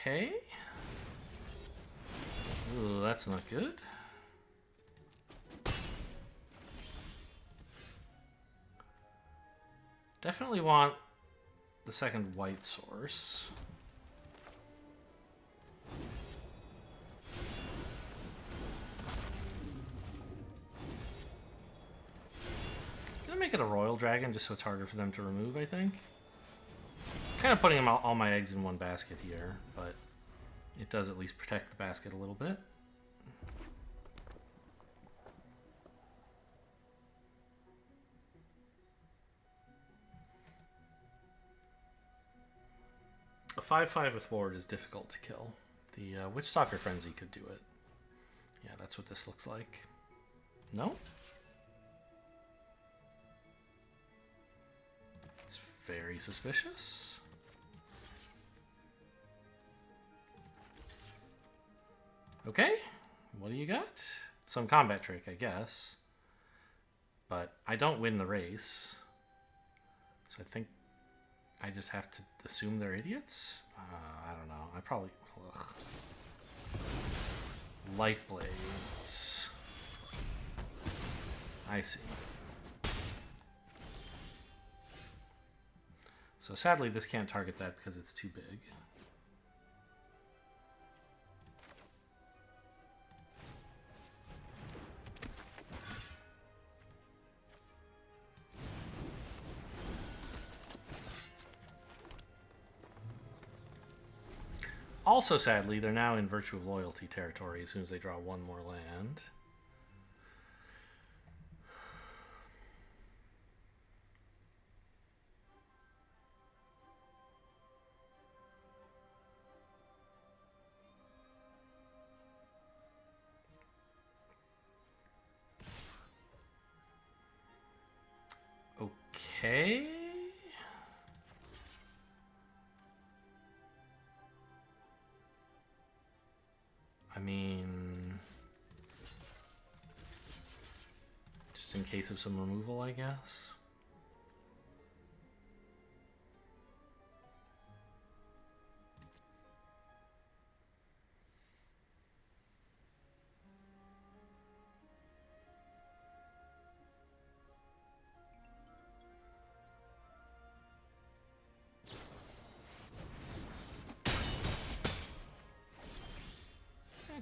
[SPEAKER 1] Okay. Ooh, that's not good. Definitely want the second white source. Gonna make it a royal dragon just so it's harder for them to remove, I think. Kind of putting all my eggs in one basket here, but it does at least protect the basket a little bit. A 5/5 with ward is difficult to kill, The Witchstalker Frenzy could do it. Yeah, that's what this looks like. No? It's very suspicious. Okay, what do you got? Some combat trick, I guess. But I don't win the race. So I think I just have to assume they're idiots? I don't know. I probably... Ugh. Light blades. I see. So sadly, this can't target that because it's too big. Also, sadly, they're now in Virtue of Loyalty territory as soon as they draw one more land. Okay. I mean, just in case of some removal, I guess.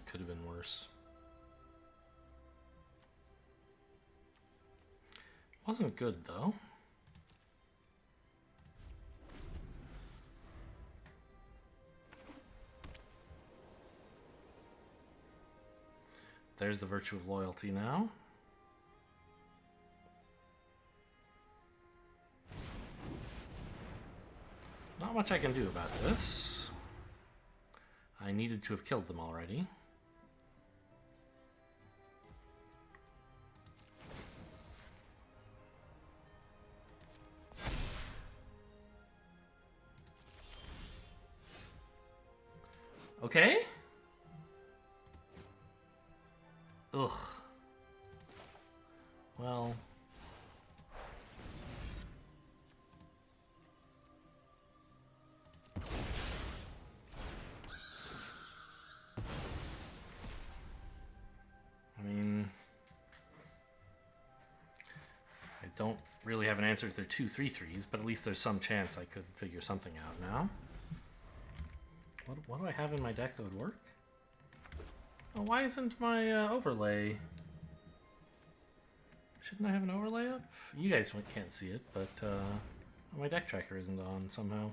[SPEAKER 1] Could have been worse. Wasn't good, though. There's the Virtue of Loyalty now. Not much I can do about this. I needed to have killed them already. Okay. Ugh. Well. I mean, I don't really have an answer to their 2/3/3s, but at least there's some chance I could figure something out now. What do I have in my deck that would work? Oh, why isn't my overlay? Shouldn't I have an overlay up? You guys can't see it, but my deck tracker isn't on somehow.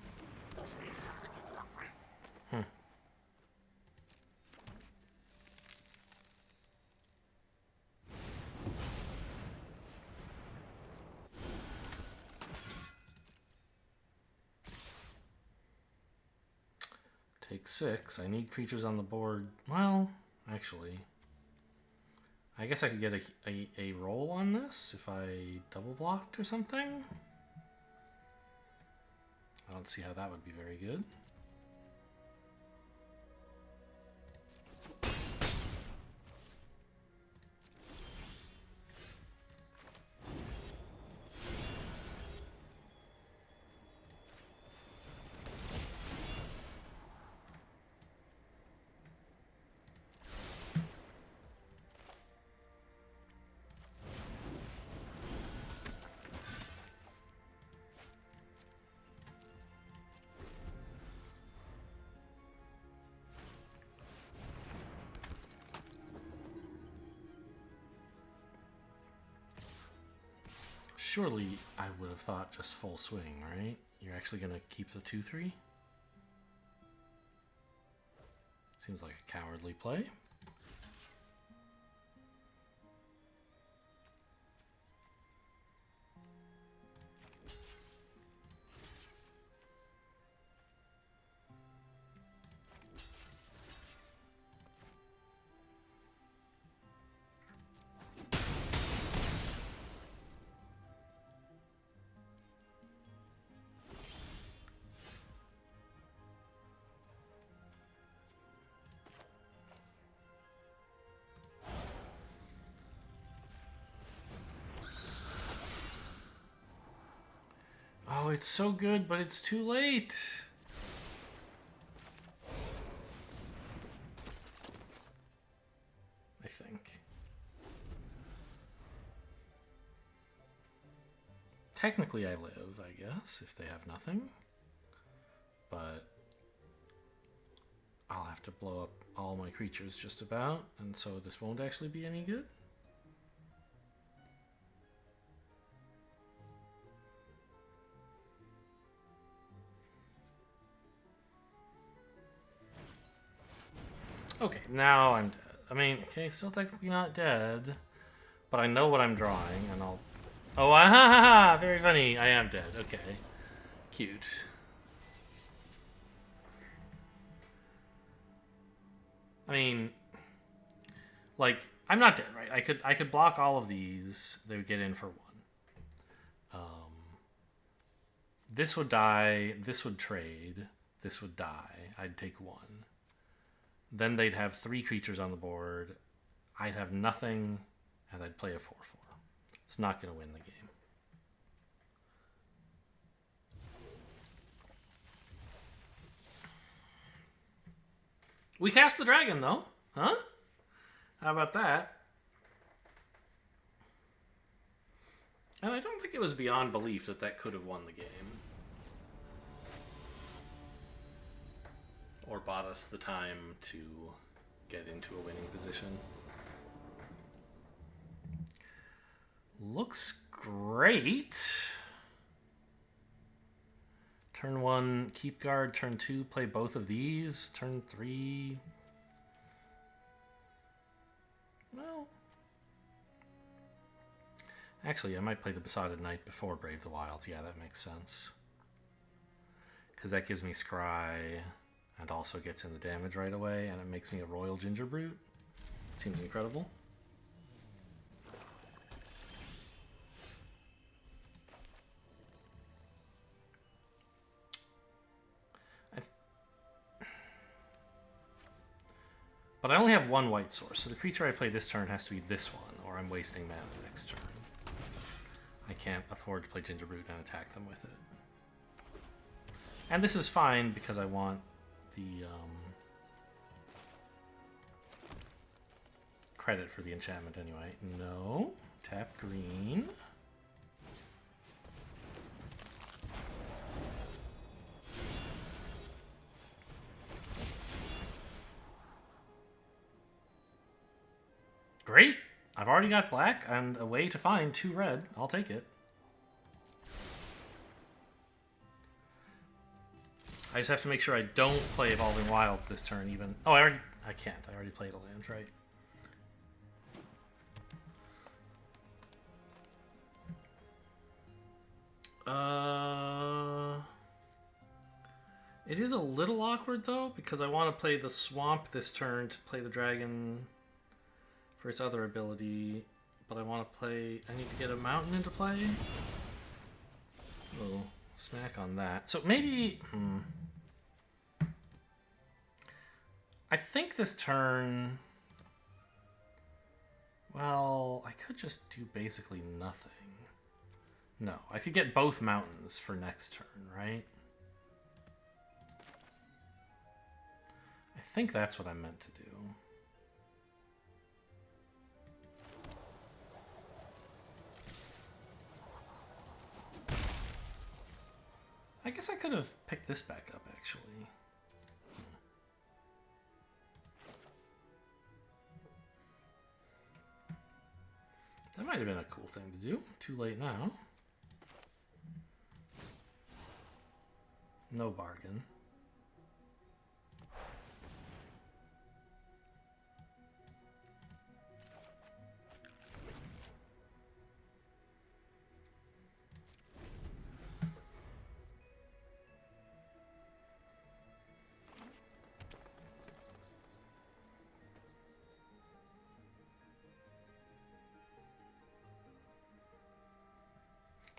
[SPEAKER 1] Take 6. I need creatures on the board. Well, actually, I guess I could get a roll on this if I double blocked or something. I don't see how that would be very good. Surely I would have thought just full swing, right? You're actually going to keep the 2/3? Seems like a cowardly play. Oh, it's so good, but it's too late. I think. Technically I live, I guess, if they have nothing. But I'll have to blow up all my creatures just about, and so this won't actually be any good. Okay, now I'm dead. I mean, okay, still technically not dead, but I know what I'm drawing, and I'll... Oh, ah, ha, ha, ha, very funny. I am dead. Okay. Cute. I mean, like, I'm not dead, right? I could block all of these. They would get in for one. This would die. This would trade. This would die. I'd take one. Then they'd have 3 creatures on the board. I'd have nothing, and I'd play a 4/4. It's not going to win the game. We cast the dragon, though. Huh? How about that? And I don't think it was beyond belief that that could have won the game. Or bought us the time to get into a winning position. Looks great. Turn 1, keep guard. Turn 2, play both of these. Turn 3... Well... Actually, I might play the Besotted Knight before Brave the Wilds. Yeah, that makes sense. Because that gives me Scry, and also gets in the damage right away, and it makes me a Royal Ginger Brute. Seems incredible. But I only have 1 white source, so the creature I play this turn has to be this one, or I'm wasting mana next turn. I can't afford to play Ginger Brute and attack them with it. And this is fine because I want the credit for the enchantment anyway. No. Tap green. Great! I've already got black and a way to find 2 red. I'll take it. I just have to make sure I don't play Evolving Wilds this turn even. Oh, I can't. I already played a land, right? It is a little awkward though, because I want to play the swamp this turn to play the dragon for its other ability, but I want to play... I need to get a mountain into play. Oh, snack on that. So maybe... I think this turn... Well, I could just do basically nothing. No, I could get both mountains for next turn, right? I think that's what I meant to do. I guess I could have picked this back up, actually. That might have been a cool thing to do. Too late now. No bargain.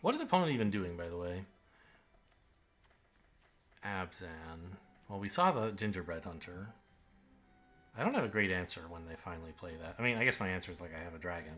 [SPEAKER 1] What is opponent even doing, by the way? Abzan. Well, we saw the Gingerbread Hunter. I don't have a great answer when they finally play that. I mean, I guess my answer is like I have a dragon.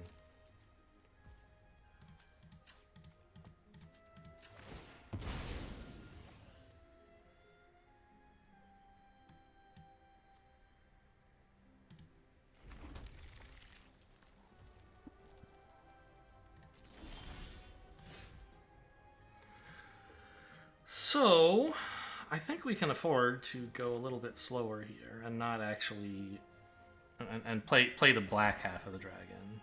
[SPEAKER 1] So, I think we can afford to go a little bit slower here and not actually... And play the black half of the dragon.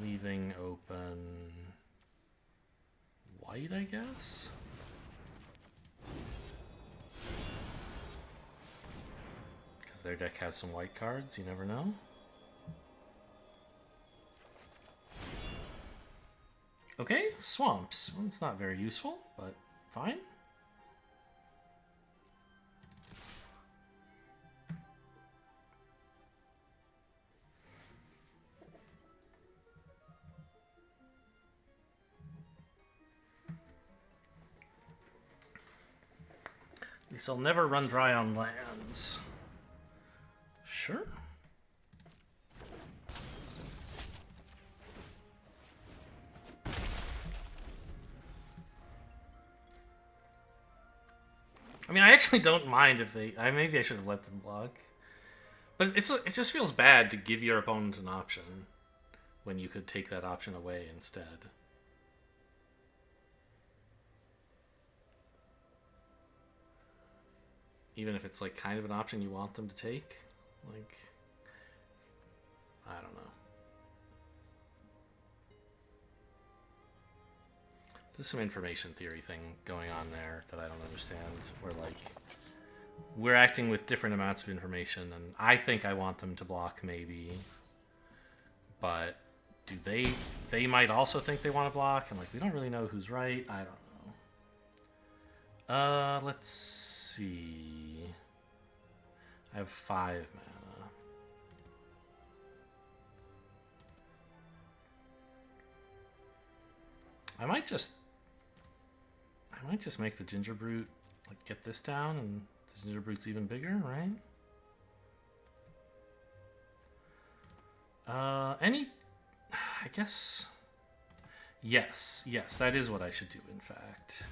[SPEAKER 1] Leaving open... white, I guess? Because their deck has some white cards, you never know. Okay, swamps. Well, it's not very useful, but fine. At least I'll never run dry on lands. Sure. I mean, I actually don't mind if they... maybe I should have let them block. But it just feels bad to give your opponent an option when you could take that option away instead. Even if it's like kind of an option you want them to take. Like, I don't know. There's some information theory thing going on there that I don't understand. Where, like, we're acting with different amounts of information, and I think I want them to block, maybe. But do they... They might also think they want to block, and, like, we don't really know who's right. I don't know. Let's see. I have 5 mana. I might just make the Ginger Brute, like, get this down, and the Ginger Brute's even bigger, right? I guess... Yes, that is what I should do, in fact.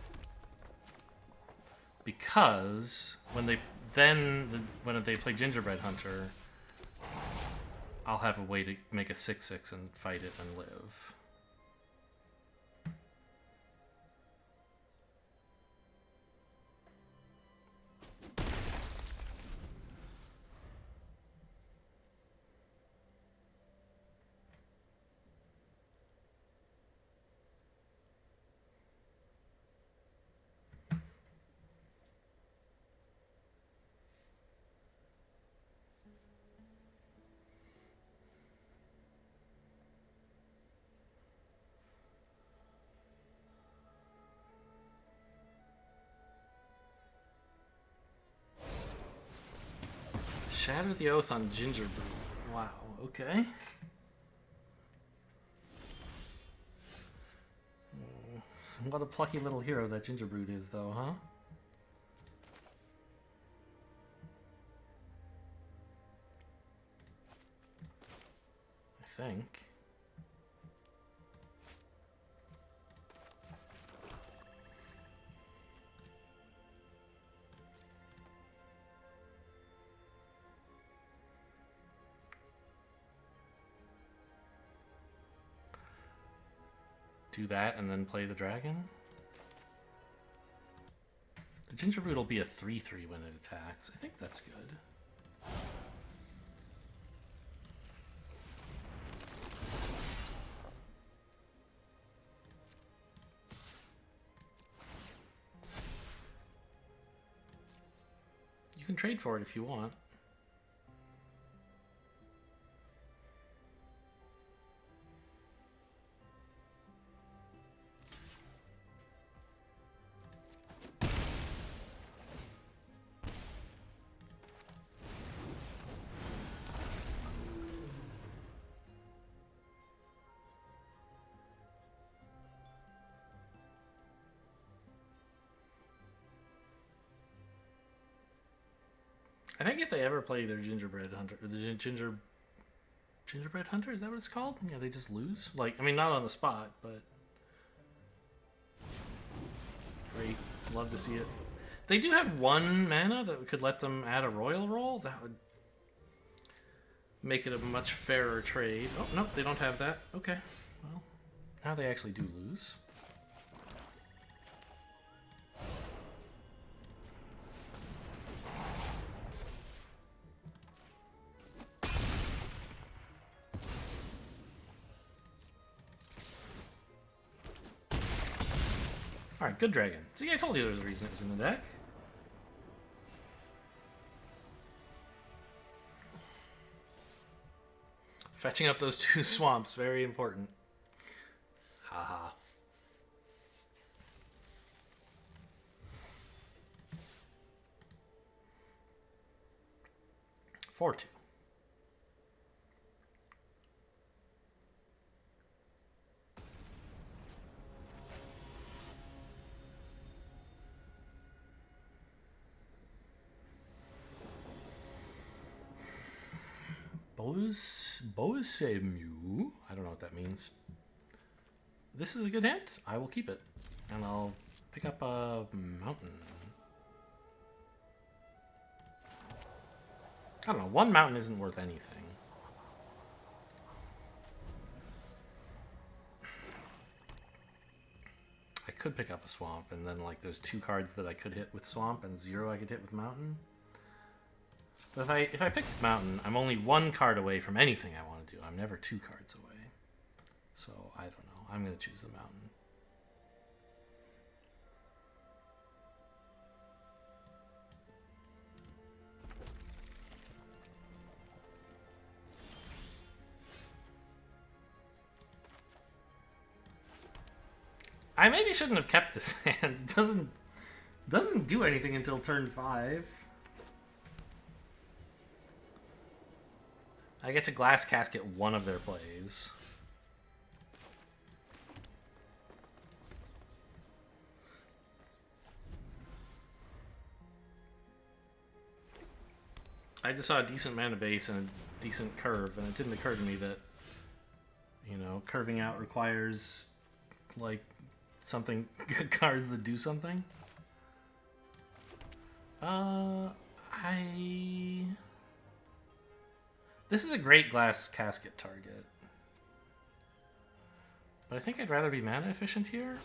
[SPEAKER 1] Because when they play Gingerbread Hunter, I'll have a way to make a 6/6 and fight it and live. Shatter the Oath on Ginger Brew. Wow, okay. What a plucky little hero that Ginger Brood is, though, huh? I think. Do that and then play the dragon. The Ginger Brood will be a 3/3 when it attacks. I think that's good. You can trade for it if you want. I think if they ever play their Gingerbread Hunter, or the Gingerbread Hunter, is that what it's called? Yeah, they just lose. Like, I mean, not on the spot, but great. Love to see it. They do have 1 mana that could let them add a royal roll. That would make it a much fairer trade. Oh no, they don't have that. Okay, well, Now they actually do lose. Alright, good dragon. See, I told you there was a reason it was in the deck. Fetching up those 2 swamps, very important. Haha. 4-2. Bosemu. I don't know what that means. This is a good hint. I will keep it. And I'll pick up a mountain. I don't know. 1 mountain isn't worth anything. I could pick up a swamp, and then like there's 2 cards that I could hit with swamp, and 0 I could hit with mountain. But if I pick mountain, I'm only 1 card away from anything I want to do. I'm never 2 cards away. So I don't know. I'm going to choose the mountain. I maybe shouldn't have kept this hand. It doesn't do anything until turn 5. I get to Glass Casket 1 of their plays. I just saw a decent mana base and a decent curve, and it didn't occur to me that, you know, curving out requires, like, something, cards that do something. This is a great Glass Casket target. But I think I'd rather be mana efficient here.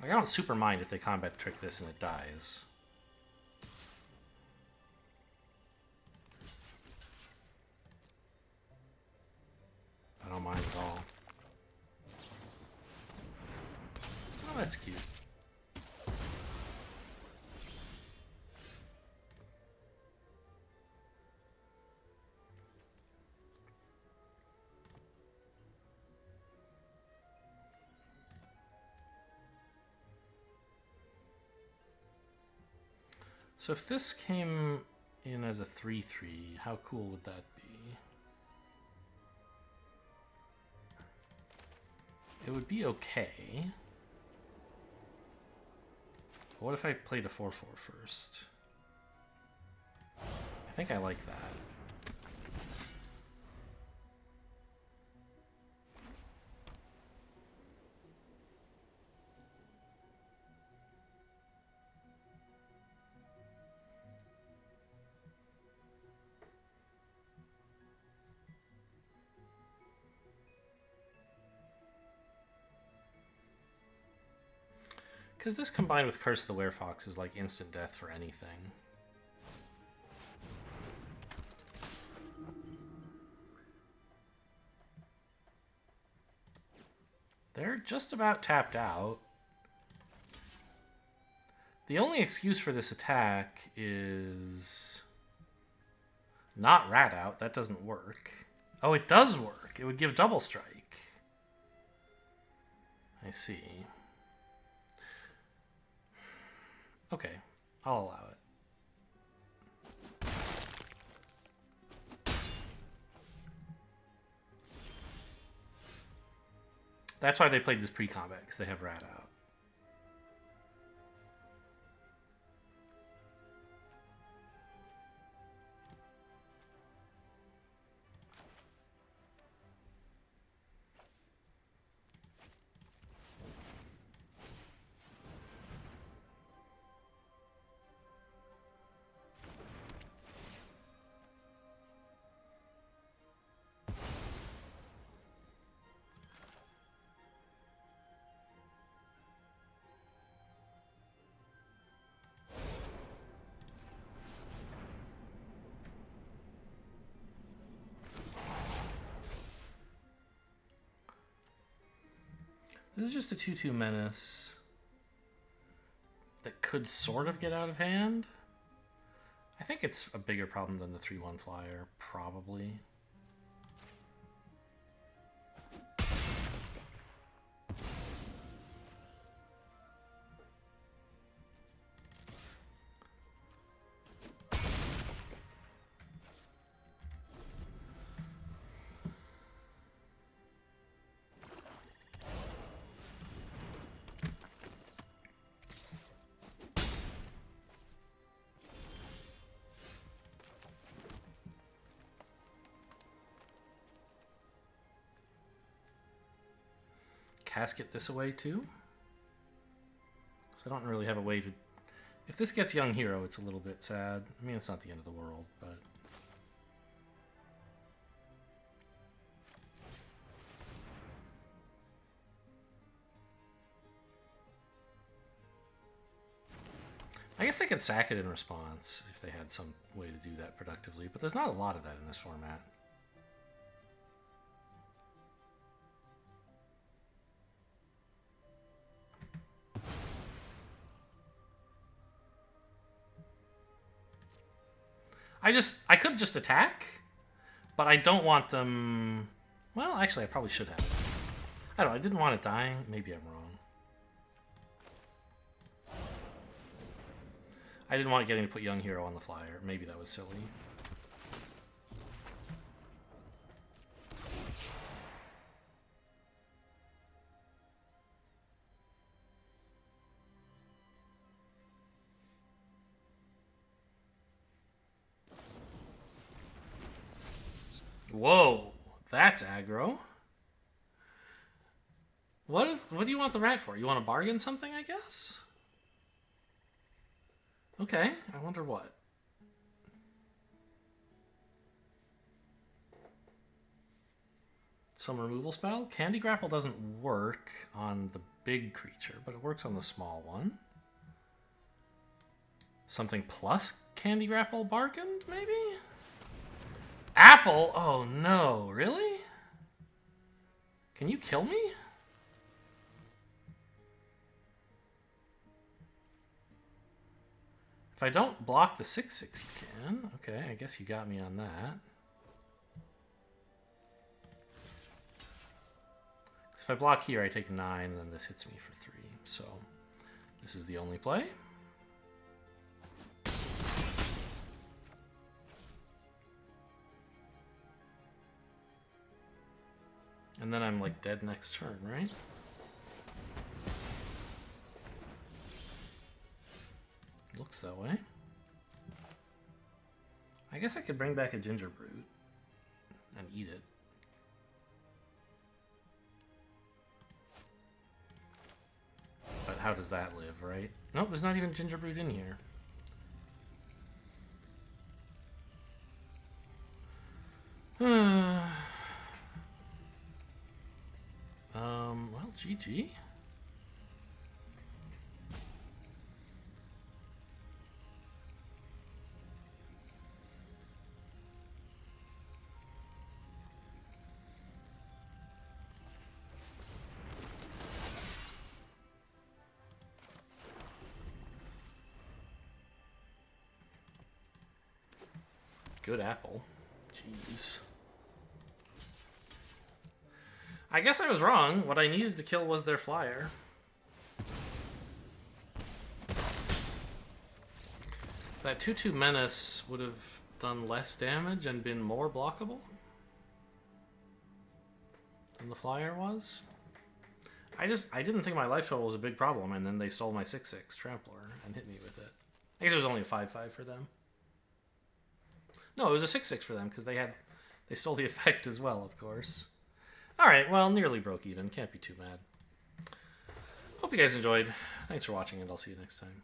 [SPEAKER 1] Like, I don't super mind if they combat trick this and it dies. I don't mind at all. Oh, that's cute. So if this came in as a 3/3, how cool would that be? It would be okay. But what if I played a 4/4 first? I think I like that. Because this combined with Curse of the Werefox is like instant death for anything. They're just about tapped out. The only excuse for this attack is not Rat Out. That doesn't work. Oh, it does work. It would give double strike. I see. Okay, I'll allow it. That's why they played this pre-combat, because they have Rat Out. This is just a 2/2 menace that could sort of get out of hand. I think it's a bigger problem than the 3/1 flyer, probably. Casket this away too? So I don't really have a way to... If this gets Young Hero, it's a little bit sad. I mean, it's not the end of the world, but... I guess they could sack it in response if they had some way to do that productively, but there's not a lot of that in this format. I could just attack, but I don't want them... Well, actually, I probably should have. I don't know, I didn't want it dying. Maybe I'm wrong. I didn't want getting to put Young Hero on the flyer. Maybe that was silly. Whoa, that's aggro. What do you want the rat for? You want to bargain something, I guess? Okay, I wonder what. Some removal spell? Candy Grapple doesn't work on the big creature, but it works on the small one. Something plus Candy Grapple bargained, maybe? Apple? Oh no, really? Can you kill me? If I don't block the 6/6, you can. Okay, I guess you got me on that. If I block here, I take 9, and then this hits me for 3. So this is the only play. And then I'm like dead next turn, right? Looks that way. I guess I could bring back a Ginger Brute and eat it. But how does that live, right? Nope, there's not even Ginger Brute in here. Well, GG. Good apple. Jeez. I guess I was wrong. What I needed to kill was their flyer. That 2/2 menace would have done less damage and been more blockable than the flyer was. I didn't think my life total was a big problem, and then they stole my 6/6 Trampler and hit me with it. I guess it was only a 5/5 for them. No, it was a 6/6 for them because they stole the effect as well, of course. All right, well, nearly broke even. Can't be too mad. Hope you guys enjoyed. Thanks for watching, and I'll see you next time.